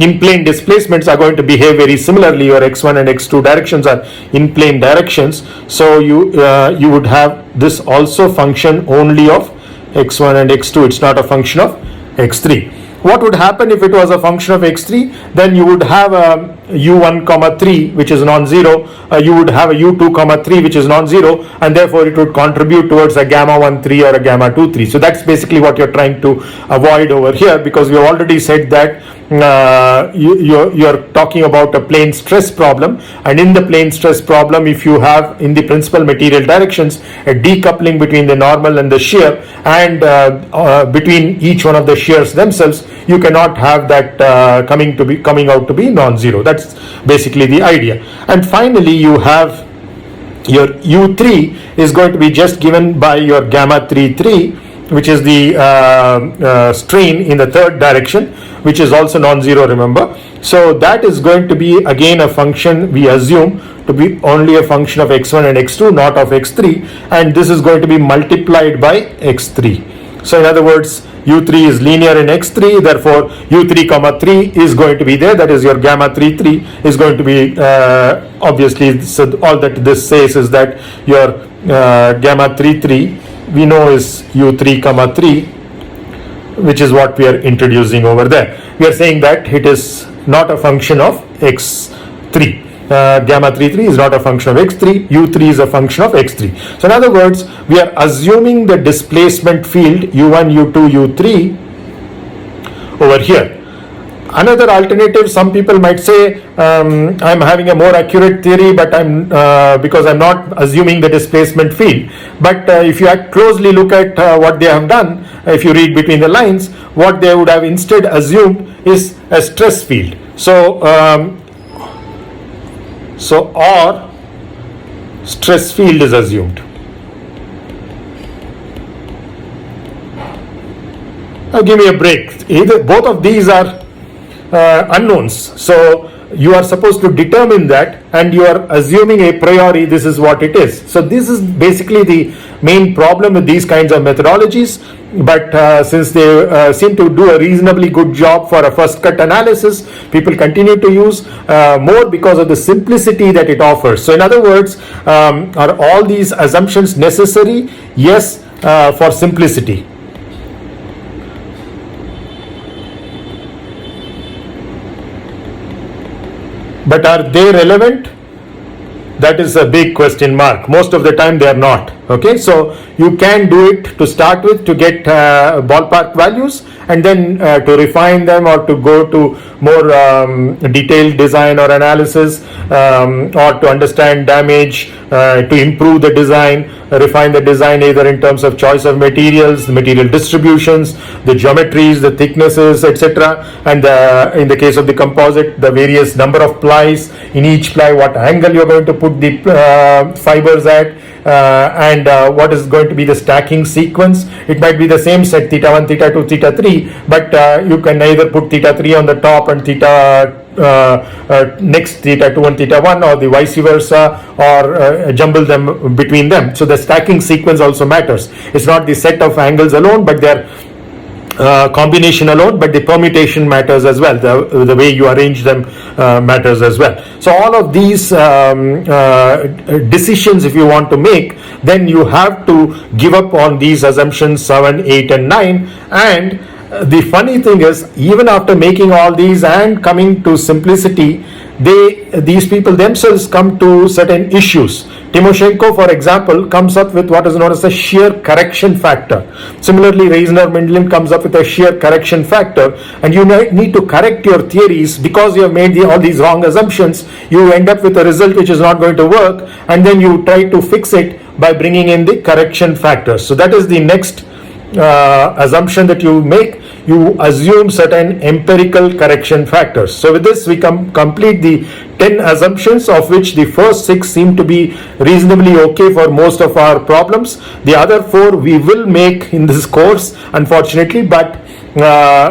in plane displacements, are going to behave very similarly. Your x1 and x2 directions are in plane directions, so you would have this also function only of x1 and x2. It's not a function of x3. What would happen if it was a function of x3? Then you would have a u1 comma 3 which is non-zero, you would have a u2 comma 3 which is non-zero, and therefore it would contribute towards a gamma 1 3 or a gamma 2 3. So that's basically what you're trying to avoid over here, because we have already said that you're talking about a plane stress problem, and in the plane stress problem, if you have in the principal material directions a decoupling between the normal and the shear, and between each one of the shears themselves, you cannot have that coming out to be non-zero. That's basically the idea. And finally, you have your U3 is going to be just given by your gamma 3, which is the strain in the third direction, which is also non-zero, remember. So that is going to be again a function we assume to be only a function of x1 and x2, not of x3, and this is going to be multiplied by x3. So in other words, U3 is linear in x3, therefore U3 comma 3 is going to be there, that is your gamma 3 is going to be obviously, so all that this says is that your gamma 3 we know is U3 comma 3, which is what we are introducing over there. We are saying that it is not a function of x3. Gamma 3 is not a function of x3, u3 is a function of x3. So in other words, we are assuming the displacement field u1, u2, u3 over here. Another alternative, some people might say, I'm having a more accurate theory, but because I'm not assuming the displacement field. But if you closely look at what they have done, if you read between the lines, what they would have instead assumed is a stress field. Or stress field is assumed. Now give me a break. Either both of these are unknowns. So you are supposed to determine that, and you are assuming a priori this is what it is. So this is basically the main problem with these kinds of methodologies. But since they seem to do a reasonably good job for a first cut analysis, people continue to use more because of the simplicity that it offers. So in other words, are all these assumptions necessary? Yes, for simplicity. But are they relevant? That is a big question mark. Most of the time they are not. Okay, so you can do it to start with to get ballpark values, and then to refine them or to go to more detailed design or analysis, or to understand damage, to improve the design, refine the design either in terms of choice of materials, the material distributions, the geometries, the thicknesses, etc. And in the case of the composite, the various number of plies in each ply, what angle you're going to put the fibers at, and what is going to be the stacking sequence. It might be the same set, theta 1, theta 2, theta 3, but you can either put theta 3 on the top and theta next theta 2 and theta 1, or the vice versa, or jumble them between them. So the stacking sequence also matters. It's not the set of angles alone, but their combination alone, but the permutation matters as well. The way you arrange them matters as well. So all of these decisions, if you want to make, then you have to give up on these assumptions 7, 8 and 9. And the funny thing is, even after making all these and coming to simplicity, these people themselves come to certain issues. Timoshenko, for example, comes up with what is known as the shear correction factor. Similarly, Reisner-Mindlin comes up with a shear correction factor, and you need to correct your theories because you have made all these wrong assumptions. You end up with a result which is not going to work, and then you try to fix it by bringing in the correction factors. So that is the next assumption that you make. You assume certain empirical correction factors. So with this, we complete the 10 assumptions, of which the first 6 seem to be reasonably okay for most of our problems. The other 4 we will make in this course, unfortunately, but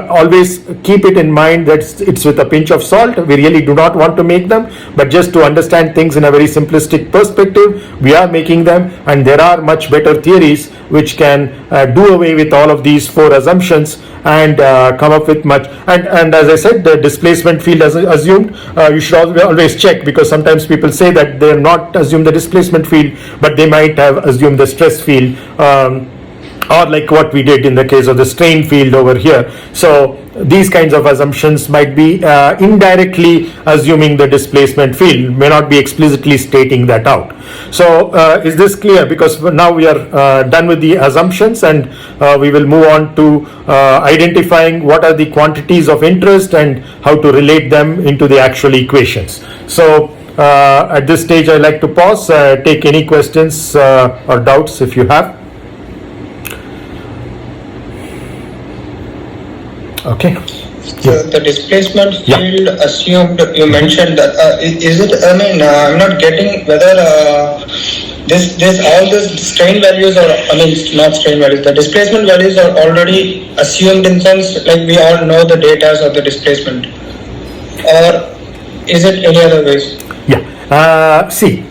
always keep it in mind that it's with a pinch of salt. We really do not want to make them, but just to understand things in a very simplistic perspective, we are making them, and there are much better theories which can do away with all of these 4 assumptions and come up with much. And as I said, the displacement field as assumed, you should always check, because sometimes people say that they have not assumed the displacement field, but they might have assumed the stress field, or like what we did in the case of the strain field over here. So these kinds of assumptions might be indirectly assuming the displacement field, may not be explicitly stating that out. So is this clear? Because now we are done with the assumptions, and we will move on to identifying what are the quantities of interest and how to relate them into the actual equations. So at this stage I'd like to pause, take any questions or doubts if you have. Okay. So the displacement Yeah. field assumed, you mentioned that, is it, I'm not getting whether all these strain values are, not strain values, the displacement values are already assumed in sense like we all know the data of the displacement, or is it any other ways? Yeah. See,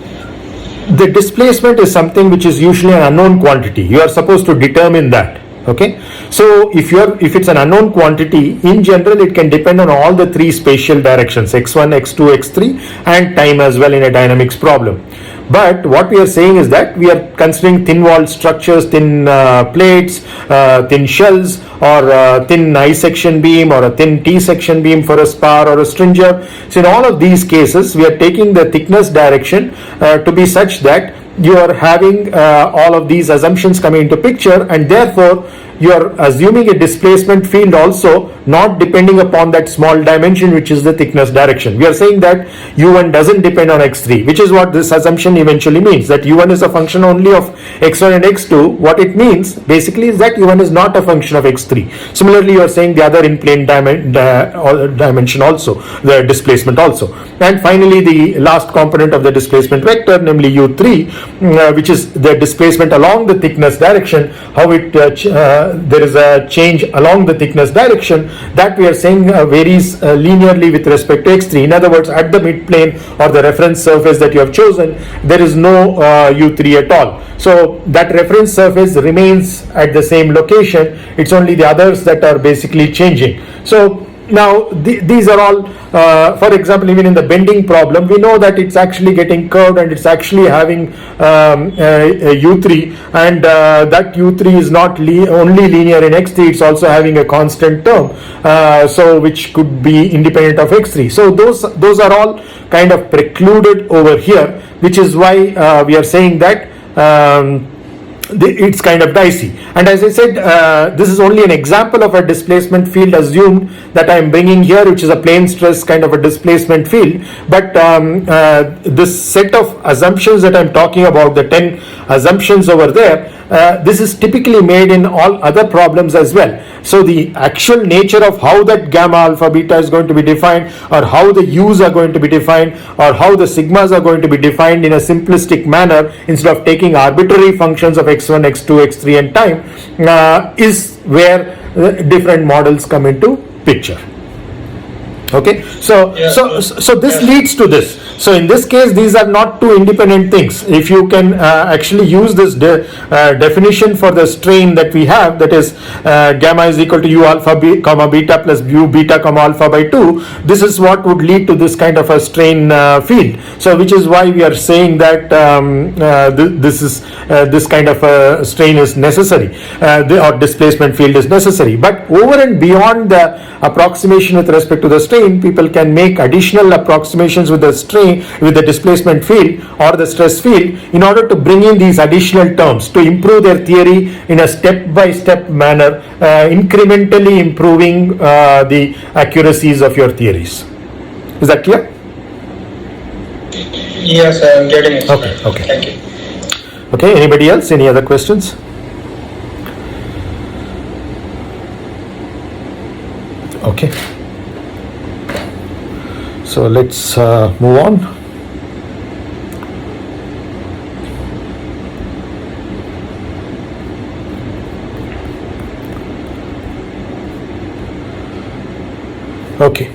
the displacement is something which is usually an unknown quantity. You are supposed to determine that. Okay, so if it's an unknown quantity, in general it can depend on all the three spatial directions, x1, x2, x3, and time as well in a dynamics problem. But what we are saying is that we are considering thin walled structures, thin plates, thin shells, or thin I section beam or a thin T section beam for a spar or a stringer. So in all of these cases we are taking the thickness direction to be such that you are having all of these assumptions coming into picture, and therefore you are assuming a displacement field also not depending upon that small dimension which is the thickness direction. We are saying that u1 doesn't depend on x3, which is what this assumption eventually means, that u1 is a function only of x1 and x2. What it means basically is that u1 is not a function of x3. Similarly, you are saying the other in plane dimension also, the displacement also. And finally, the last component of the displacement vector, namely u3, which is the displacement along the thickness direction, how it there is a change along the thickness direction, that we are saying varies linearly with respect to x3. In other words, at the midplane or the reference surface that you have chosen, there is no u3 at all. So that reference surface remains at the same location. It's only the others that are basically changing. So now these are all, for example, even in the bending problem, we know that it's actually getting curved and it's actually having a u3, and that u3 is not only linear in x3, it's also having a constant term, so which could be independent of x3. So those are all kind of precluded over here, which is why we are saying that it's kind of dicey. And as I said, this is only an example of a displacement field assumed that I am bringing here, which is a plane stress kind of a displacement field. But this set of assumptions that I'm talking about, the 10 assumptions over there, this is typically made in all other problems as well. So the actual nature of how that gamma, alpha, beta is going to be defined, or how the u's are going to be defined, or how the sigmas are going to be defined in a simplistic manner instead of taking arbitrary functions of x1, x2, x3 and time, is where different models come into picture. Okay, so this leads to this. So in this case, these are not two independent things. If you can actually use this definition for the strain that we have, that is gamma is equal to u alpha comma beta plus u beta comma alpha by 2, this is what would lead to this kind of a strain field. So which is why we are saying that this kind of a strain is necessary, or displacement field is necessary. But over and beyond the approximation with respect to the strain, people can make additional approximations with the strain, with the displacement field or the stress field, in order to bring in these additional terms to improve their theory in a step-by-step manner, incrementally improving the accuracies of your theories. Is that clear? Yes, I am getting it. Okay. Thank you. Okay, anybody else? Any other questions? Okay. So let's move on. Okay.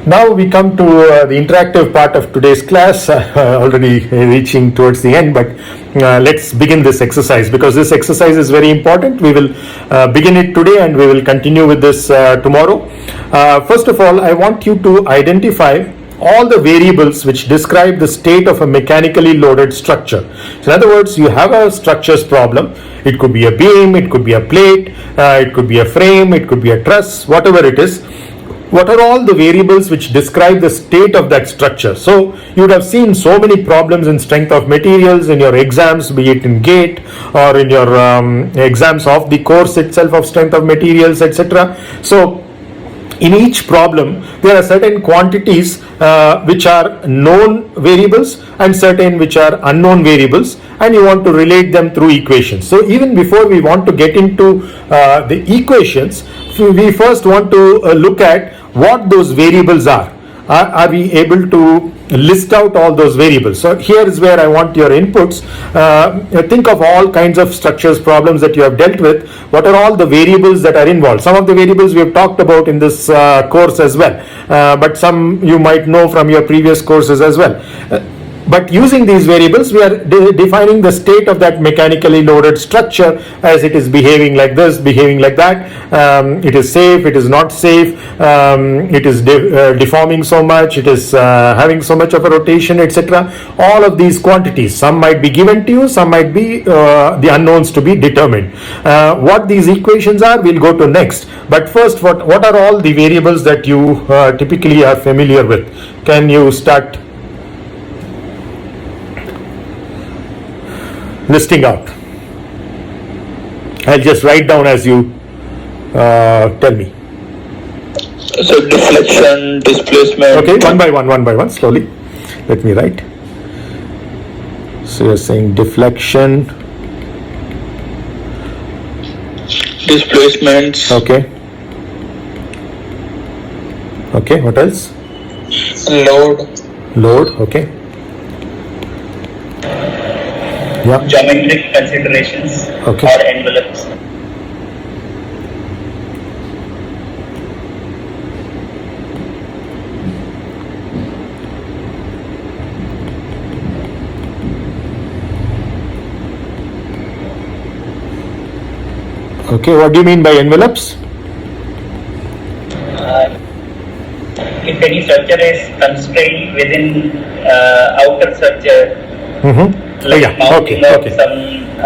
Now we come to the interactive part of today's class, already reaching towards the end, but let's begin this exercise, because this exercise is very important. We will begin it today and we will continue with this tomorrow. First of all, I want you to identify all the variables which describe the state of a mechanically loaded structure. So in other words, you have a structures problem. It could be a beam, it could be a plate, it could be a frame, it could be a truss, whatever it is. What are all the variables which describe the state of that structure? So you would have seen so many problems in strength of materials in your exams, be it in GATE or in your exams of the course itself of strength of materials, etc. So in each problem, there are certain quantities which are known variables and certain which are unknown variables, and you want to relate them through equations. So even before we want to get into the equations, we first want to look at what those variables are. Are we able to list out all those variables? So here is where I want your inputs. Think of all kinds of structures problems that you have dealt with. What are all the variables that are involved? Some of the variables we have talked about in this course as well, but some you might know from your previous courses as well. But using these variables, we are defining the state of that mechanically loaded structure as it is behaving like this, behaving like that. It is safe, it is not safe, it is deforming so much, it is having so much of a rotation, etc. All of these quantities, some might be given to you, some might be the unknowns to be determined. What these equations are, we'll go to next. But first, what are all the variables that you typically are familiar with? Can you start listing out? I'll just write down as you tell me. So deflection, displacement. Okay, one by one, slowly. Let me write. So you're saying deflection. Displacements. Okay. Okay, what else? Load, okay. Yeah. Geometric considerations Okay. or envelopes. Okay, what do you mean by envelopes? If any structure is constrained within outer structure, like Yeah, mounting okay, of okay. some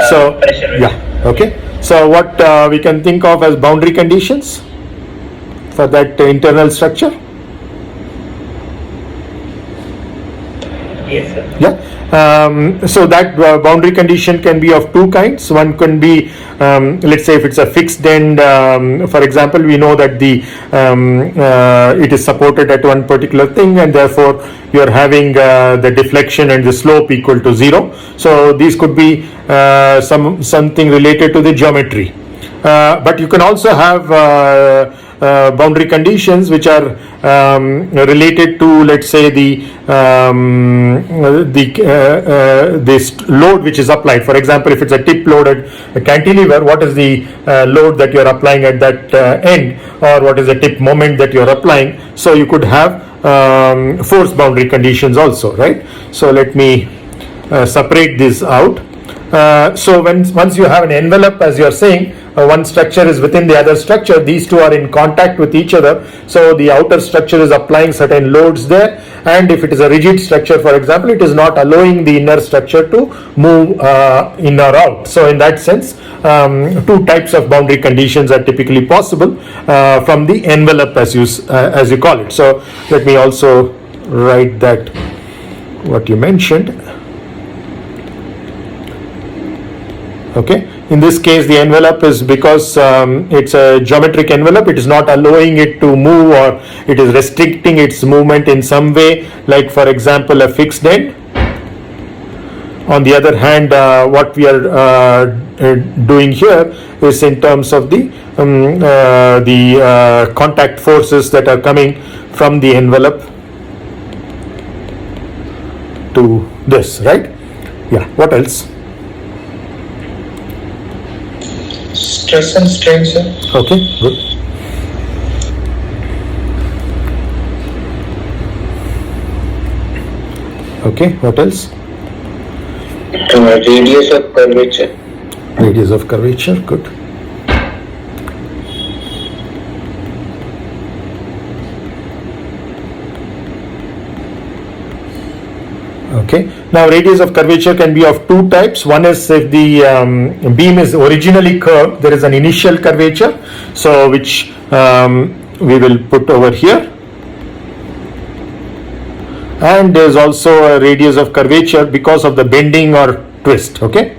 So, pressure. yeah, okay. So what we can think of as boundary conditions for that internal structure? Yes, sir. Yeah. So that boundary condition can be of two kinds. One can be, let's say if it's a fixed end, for example, we know that the it is supported at one particular thing, and therefore you are having the deflection and the slope equal to 0. So these could be something related to the geometry. But you can also have boundary conditions which are related to, let's say, this load which is applied. For example, if it's a tip loaded cantilever, what is the load that you're applying at that end, or what is the tip moment that you're applying? So you could have force boundary conditions also, right? So let me separate this out. So once you have an envelope, as you are saying, one structure is within the other structure, these two are in contact with each other, so the outer structure is applying certain loads there, and if it is a rigid structure, for example, it is not allowing the inner structure to move in or out. So in that sense, two types of boundary conditions are typically possible from the envelope, as you call it. So let me also write that what you mentioned. Okay, in this case the envelope is, because it's a geometric envelope, it is not allowing it to move, or it is restricting its movement in some way, like for example a fixed end. On the other hand, what we are doing here is in terms of the contact forces that are coming from the envelope to this, right? Yeah, what else? Stress and strain, sir. Okay, good. Okay, what else? Radius of curvature. Radius of curvature, good. Okay. Now radius of curvature can be of two types. One is if the beam is originally curved, there is an initial curvature, so which we will put over here. And there is also a radius of curvature because of the bending or twist. Okay.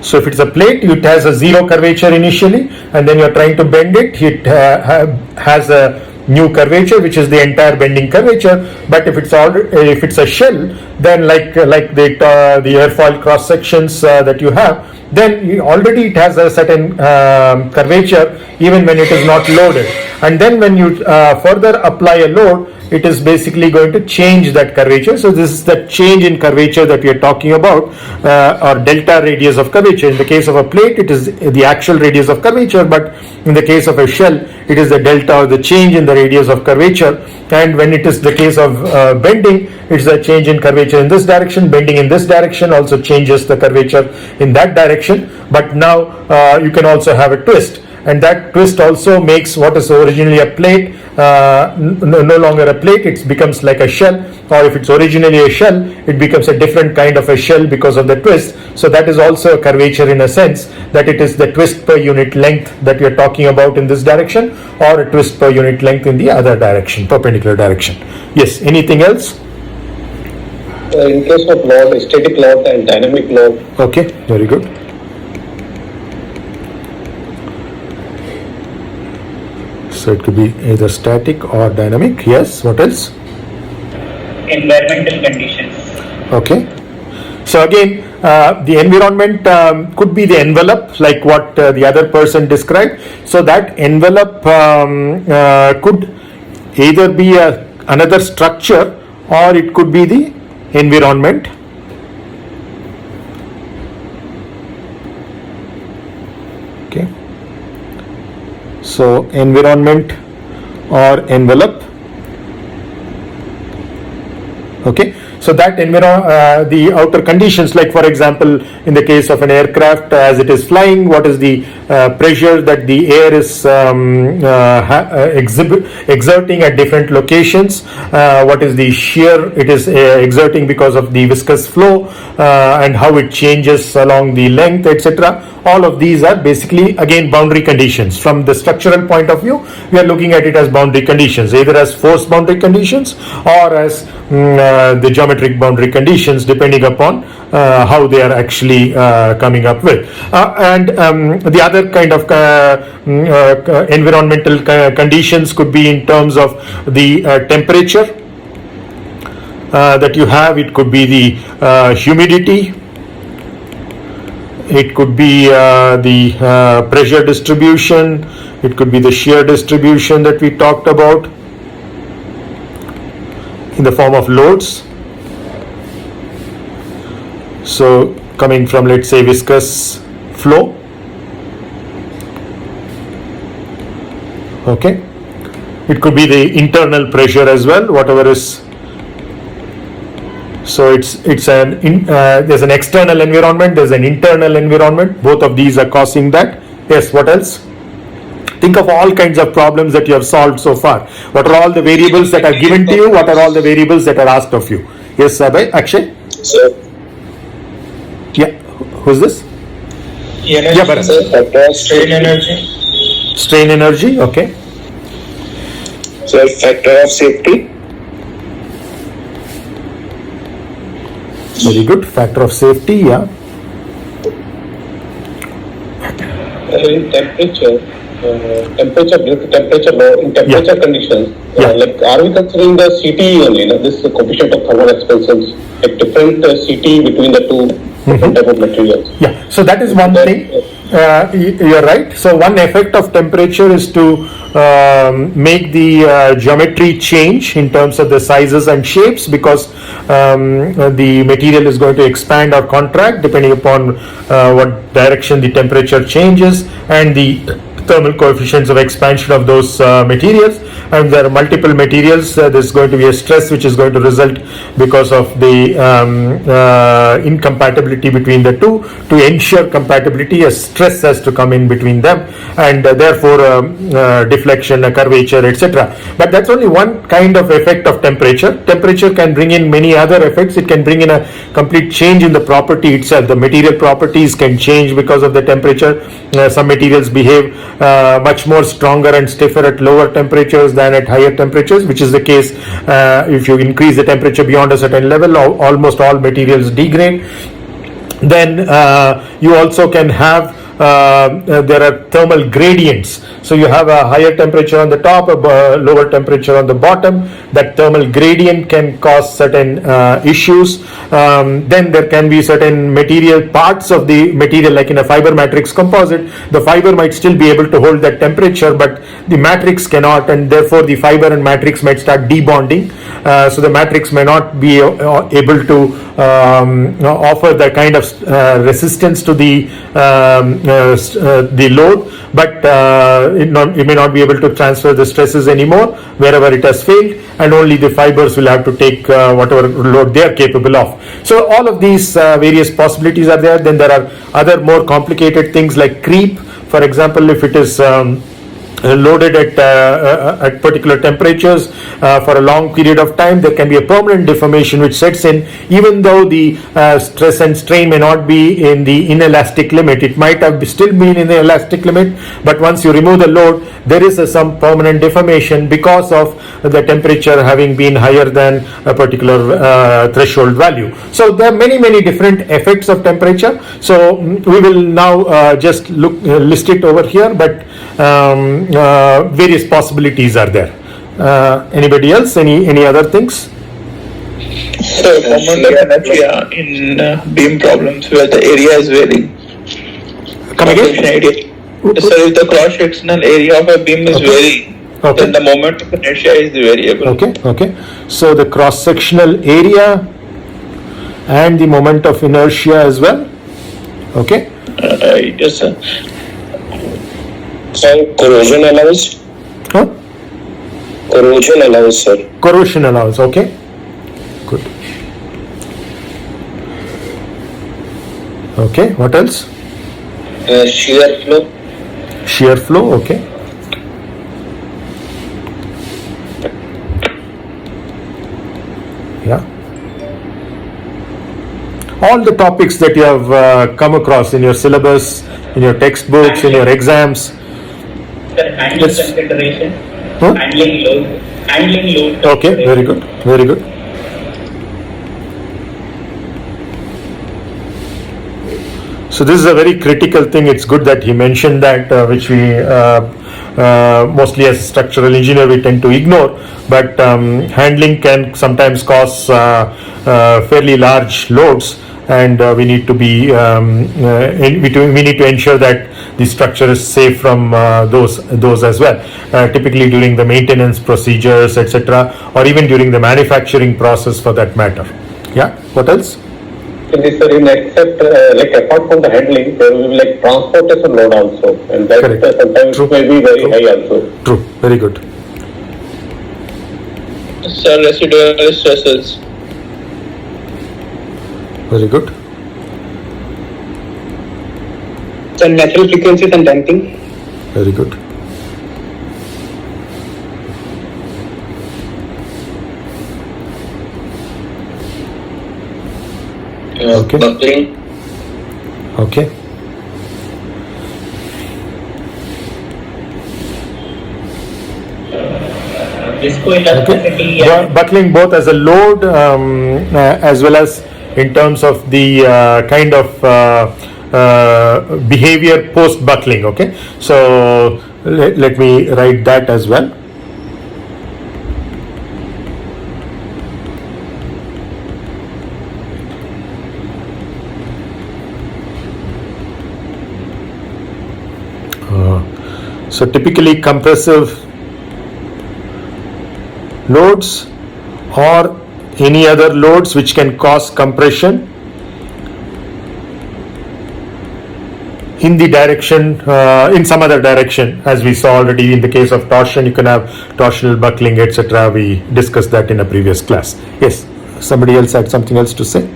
So if it's a plate, it has a zero curvature initially, and then you're trying to bend it, it has a new curvature, which is the entire bending curvature. But if it's a shell, then like the airfoil cross sections that you have, then already it has a certain curvature even when it is not loaded. And then when you further apply a load, it is basically going to change that curvature. So this is the change in curvature that we are talking about, or delta radius of curvature. In the case of a plate, it is the actual radius of curvature, but in the case of a shell, it is the delta or the change in the radius of curvature. And when it is the case of bending, it's a change in curvature in this direction. Bending in this direction also changes the curvature in that direction. But now you can also have a twist, and that twist also makes what is originally a plate no longer a plate. It becomes like a shell, or if it's originally a shell, it becomes a different kind of a shell because of the twist. So that is also a curvature in a sense, that it is the twist per unit length that we are talking about in this direction, or a twist per unit length in the other direction, perpendicular direction. Yes, anything else? In case of load, static load and dynamic load. Okay, very good. So it could be either static or dynamic. Yes, what else? Environmental conditions. Okay. So again, the environment could be the envelope, like what the other person described. So that envelope could either be another structure, or it could be the environment. Okay. So environment or envelope. Okay. So that the outer conditions, like for example, in the case of an aircraft, as it is flying, what is the pressure that the air is exerting at different locations? What is the shear it is exerting because of the viscous flow, and how it changes along the length, etc. All of these are basically again boundary conditions. From the structural point of view, we are looking at it as boundary conditions, either as force boundary conditions or as the geometric boundary conditions, depending upon how they are actually coming up with. And the other kind of environmental conditions could be in terms of the temperature that you have. It could be the humidity. It could be the pressure distribution. It could be the shear distribution that we talked about in the form of loads. So coming from, let's say, viscous flow. Okay. It could be the internal pressure as well, whatever is. So there's an external environment, there's an internal environment. Both of these are causing that. Yes, what else? Think of all kinds of problems that you have solved so far. What are all the variables that are given to you? What are all the variables that are asked of you? Yes, Abhay, Akshay? Sir. Yeah, who's this? Energy, Yeah, Bharat. strain energy. Strain energy, okay. Sir, factor of safety. Very good. Factor of safety, yeah. In temperature low, in temperature conditions, Yeah. like are we considering the CTE only, this coefficient of thermal expansions, like different CTE between the two different type of materials? Yeah, so that is one thing. You're right. So one effect of temperature is to make the geometry change in terms of the sizes and shapes, because the material is going to expand or contract depending upon what direction the temperature changes, and the thermal coefficients of expansion of those materials, and there are multiple materials. There's going to be a stress which is going to result because of the incompatibility between the two. To ensure compatibility, a stress has to come in between them, and therefore deflection, a curvature, etc. But that's only one kind of effect of temperature. Temperature can bring in many other effects. It can bring in a complete change in the property itself. The material properties can change because of the temperature. Some materials behave much more stronger and stiffer at lower temperatures than at higher temperatures, which is the case if you increase the temperature beyond a certain level. Almost all materials degrade. Then you also can have there are thermal gradients. So you have a higher temperature on the top, a lower temperature on the bottom. That thermal gradient can cause certain issues. Then there can be certain material parts of the material, like in a fiber matrix composite. The fiber might still be able to hold that temperature, but the matrix cannot, and therefore the fiber and matrix might start debonding. So the matrix may not be able to offer the kind of resistance to the load, but it may not be able to transfer the stresses anymore wherever it has failed, and only the fibers will have to take whatever load they are capable of. So all of these various possibilities are there. Then there are other more complicated things like creep. For example, if it is loaded at particular temperatures for a long period of time, there can be a permanent deformation which sets in, even though the stress and strain may not be in the inelastic limit. It might have still been in the elastic limit, but once you remove the load, there is some permanent deformation because of the temperature having been higher than a particular threshold value. So there are many different effects of temperature. So we will now just list it over here, but various possibilities are there. Anybody else? Any other things? So common energy in beam problems where the area is varying. Come again? So if the cross-sectional area of a beam is varying, then the moment of inertia is variable. Okay. So the cross-sectional area and the moment of inertia as well. Okay. Yes, sir. Sir, corrosion allows? Huh? Corrosion allows, sir. Corrosion allows. Okay. Good. Okay. What else? Shear flow? Shear flow. Okay. Yeah. All the topics that you have come across in your syllabus, in your textbooks, in your exams. Handling consideration, Huh? handling load. Okay, very good. So this is a very critical thing. It's good that he mentioned that, which we mostly as a structural engineer we tend to ignore. But handling can sometimes cause fairly large loads, and we need to be we need to ensure that the structure is safe from those as well. Typically during the maintenance procedures, etc., or even during the manufacturing process, for that matter. Yeah. What else? This, sir, in except like apart from the handling, there will be like transportation load also, and that Correct. sometimes True. may be very high also. True. Very good. So residual stresses. Very good. So natural frequencies and damping. Very good. Okay. Buckling. Okay. Viscoelasticity Buckling both as a load as well as in terms of the kind of behavior post buckling. Okay, so let me write that as well. So typically compressive loads or any other loads which can cause compression in the direction, in some other direction, as we saw already in the case of torsion. You can have torsional buckling, etc. We discussed that in a previous class. Yes, somebody else had something else to say?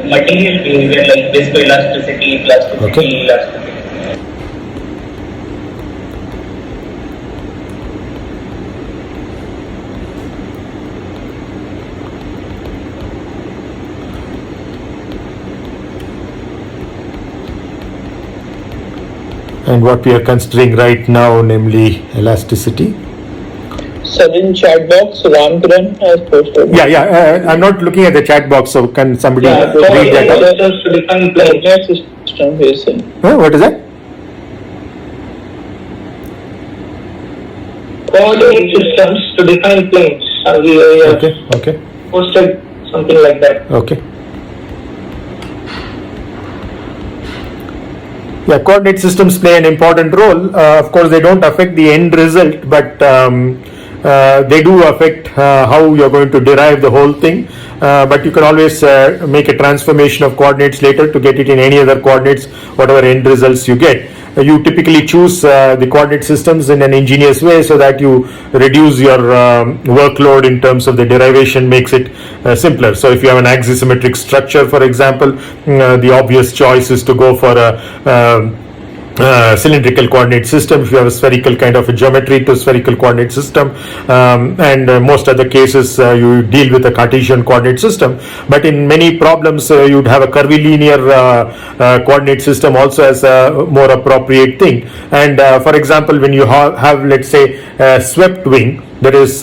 Material behavior like viscoelasticity, plasticity, Okay. elasticity. And what we are considering right now, namely elasticity. Sir, in chat box, Ramkiran has posted. Yeah. I'm not looking at the chat box, so can somebody Yeah, so read that out? systems to define planes. Coordinate system is in. What is that? Coordinate systems to define planes. We Okay. posted something like that. Okay. Yeah, coordinate systems play an important role. Of course, they don't affect the end result, but they do affect how you're going to derive the whole thing. But you can always make a transformation of coordinates later to get it in any other coordinates, whatever end results you get. You typically choose the coordinate systems in an ingenious way so that you reduce your workload in terms of the derivation, makes it simpler. So if you have an axisymmetric structure, for example, the obvious choice is to go for a cylindrical coordinate system. If you have a spherical kind of a geometry, to spherical coordinate system, and most other cases you deal with a Cartesian coordinate system. But in many problems you'd have a curvilinear coordinate system also as a more appropriate thing. And for example, when you have let's say a swept wing, that is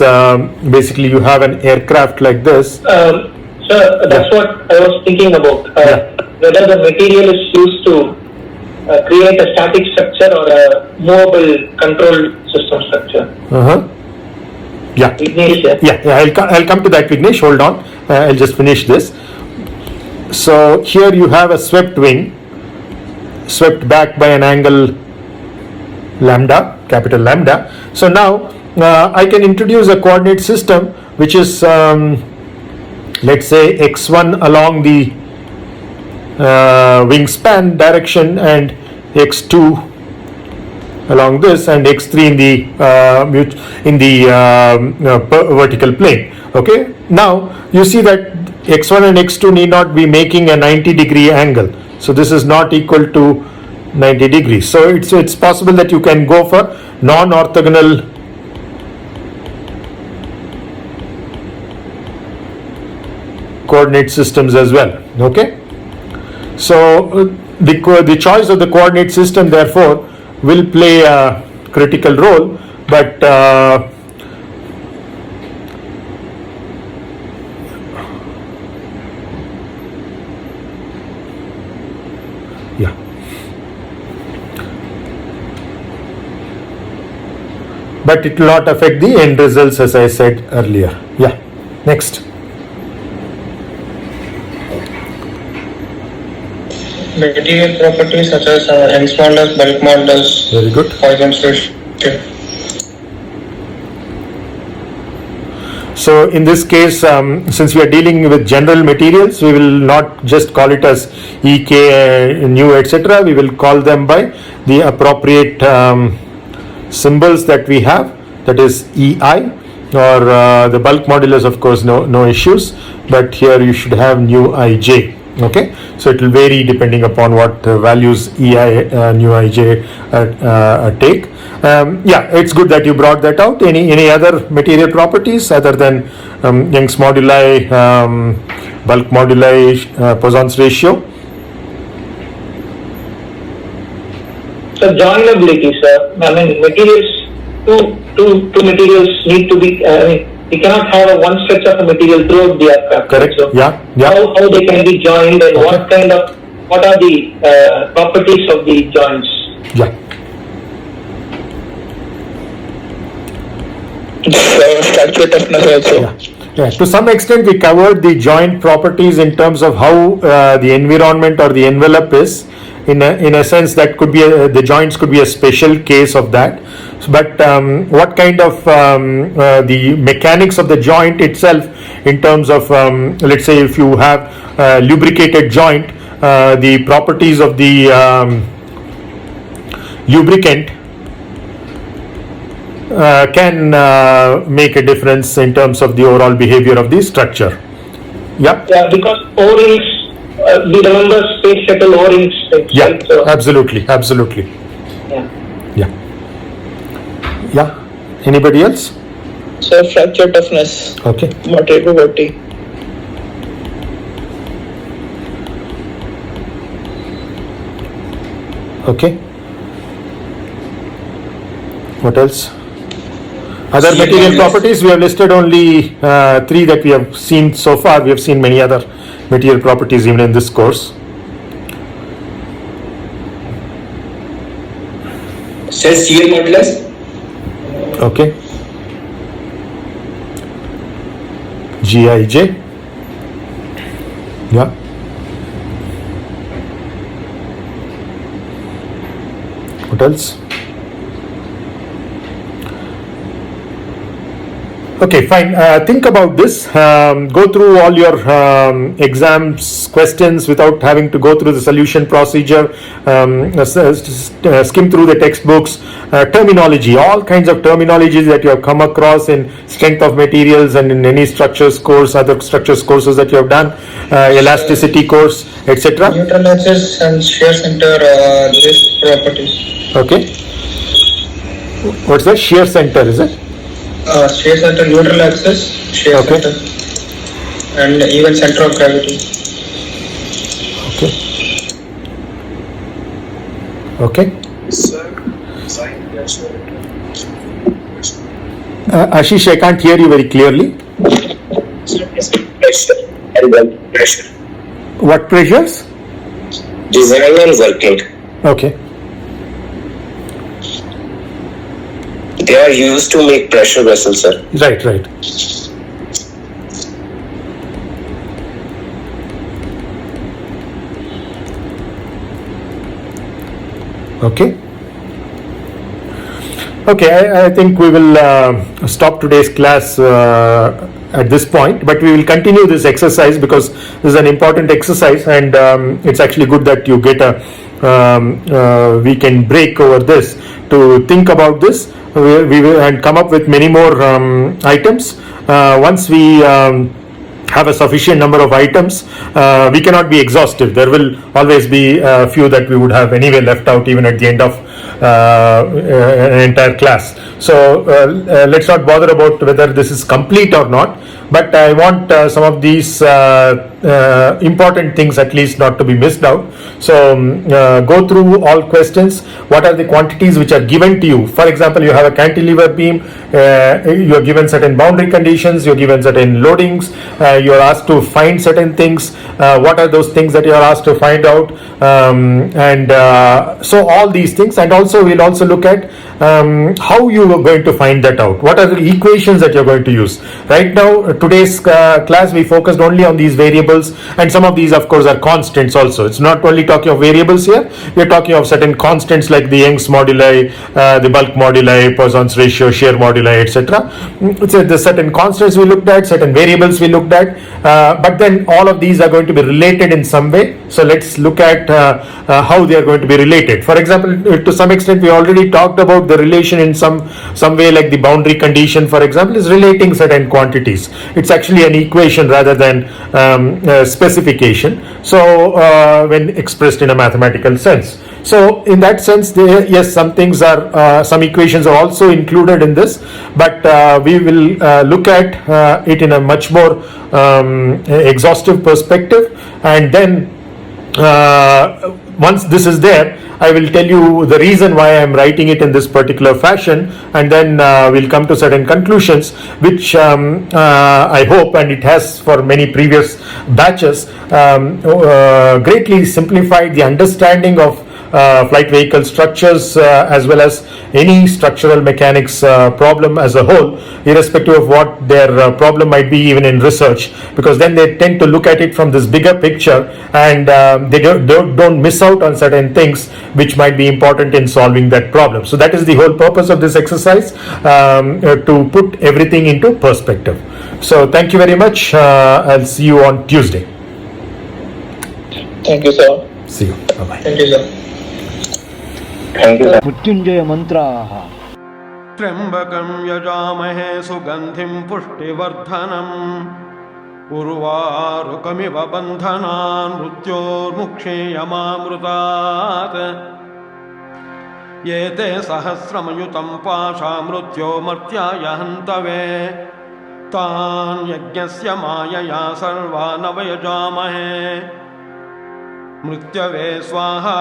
basically you have an aircraft like this. Sir, that's what I was thinking about. Whether the material is used to create a static structure or a movable control system structure. Yeah. Vignesh, I'll come to that, Vignesh. Hold on. I'll just finish this. So here you have a swept wing, swept back by an angle lambda, capital lambda. So now I can introduce a coordinate system which is let's say x1 along the wingspan direction and x2 along this and x3 in the vertical plane. Okay, now you see that x1 and x2 need not be making a 90-degree angle, so this is not equal to 90 degrees. So it's possible that you can go for non-orthogonal coordinate systems as well. Okay, so the choice of the coordinate system therefore will play a critical role, but but it will not affect the end results, as I said earlier. Yeah, next. Material properties such as Young's modulus, bulk modulus, Very good. Poisson's ratio. So in this case, since we are dealing with general materials, we will not just call it as EK, nu, etc. We will call them by the appropriate symbols that we have, that is EI, or the bulk modulus, of course, no issues, but here you should have nu ij. Okay, so it will vary depending upon what values EI, nu ij take. Yeah, it's good that you brought that out. Any other material properties other than Young's moduli, bulk moduli, Poisson's ratio? So joinability, sir. I mean, materials, two materials need to be. We cannot have a one stretch of a material throughout the aircraft. Correct. So Yeah. How they can be joined and what are the properties of the joints? Yeah. Structure toughness also. Yeah, to some extent we covered the joint properties in terms of how the environment or the envelope is. In a sense, that could be the joints could be a special case of that. But what kind of the mechanics of the joint itself, in terms of let's say if you have a lubricated joint, the properties of the lubricant can make a difference in terms of the overall behavior of the structure. Yeah. Yeah, because O-rings, we remember space shuttle O-rings. Yeah. right? So, Absolutely. yeah. Yeah. Yeah. Anybody else? So fracture toughness, Okay. material property. Okay. What else? Other Shear material modulus. properties, we have listed only 3 that we have seen so far. We have seen many other material properties even in this course. Says shear modulus. Okay. GIJ. Yeah. What else? Okay, fine. Think about this. Go through all your exams questions without having to go through the solution procedure. Skim through the textbooks. Terminology, all kinds of terminologies that you have come across in strength of materials and in any structures course, other structures courses that you have done, elasticity course, etc. Neutral axis and shear center, these properties. Okay. What's that? Shear center, is it? Shear center, neutral axis, shear Okay. center, and even center of gravity. Okay. Okay. Ashish, I can't hear you very clearly. Pressure and work pressure. What pressures? Design and working. Okay. They are used to make pressure vessels, sir. Right. Okay. Okay, I think we will stop today's class at this point, but we will continue this exercise because this is an important exercise, and it's actually good that you get a weekend break over this to think about this. We will and come up with many more items. Once we have a sufficient number of items, we cannot be exhaustive. There will always be a few that we would have anyway left out even at the end of an entire class. So let's not bother about whether this is complete or not, but I want some of these important things at least not to be missed out. So go through all questions. What are the quantities which are given to you? For example, you have a cantilever beam, you are given certain boundary conditions, you are given certain loadings, you are asked to find certain things. What are those things that you are asked to find out? So all these things, and also we'll also look at how you are going to find that out. What are the equations that you're going to use? Right now, today's class, we focused only on these variables, and some of these of course are constants also. It's not only talking of variables here, we're talking of certain constants like the Young's moduli, the bulk moduli, Poisson's ratio, shear moduli, etc. So the certain constants we looked at, certain variables we looked at, but then all of these are going to be related in some way. So let's look at how they are going to be related. For example, to some extent we already talked about the relation in some way, like the boundary condition, for example, is relating certain quantities. It's actually an equation rather than specification. So when expressed in a mathematical sense. So in that sense, yes, some things are, some equations are also included in this, but we will look at it in a much more exhaustive perspective, and then once this is there, I will tell you the reason why I am writing it in this particular fashion, and then we'll come to certain conclusions, which I hope, and it has for many previous batches, greatly simplified the understanding of flight vehicle structures as well as any structural mechanics problem as a whole, irrespective of what their problem might be even in research, because then they tend to look at it from this bigger picture, and they don't miss out on certain things which might be important in solving that problem. So that is the whole purpose of this exercise, to put everything into perspective. So thank you very much. I'll see you on Tuesday. Thank you, sir. See you. Bye-bye. Thank you, sir. Thank you, sir. Mrityunjay मन्त्राः त्र्यम्बकं यजामहे सुगन्धिं पुष्टिवर्धनम् उर्वारुकमिव बन्धनान् मृत्योर्मुक्षीयमामृतात् ये ते सहस्रमयुतं पाशा मृत्योर्मर्त्याय हन्तवे तान् यज्ञस्य मायया सर्वान् वयजामहे मृत्यवे स्वाहा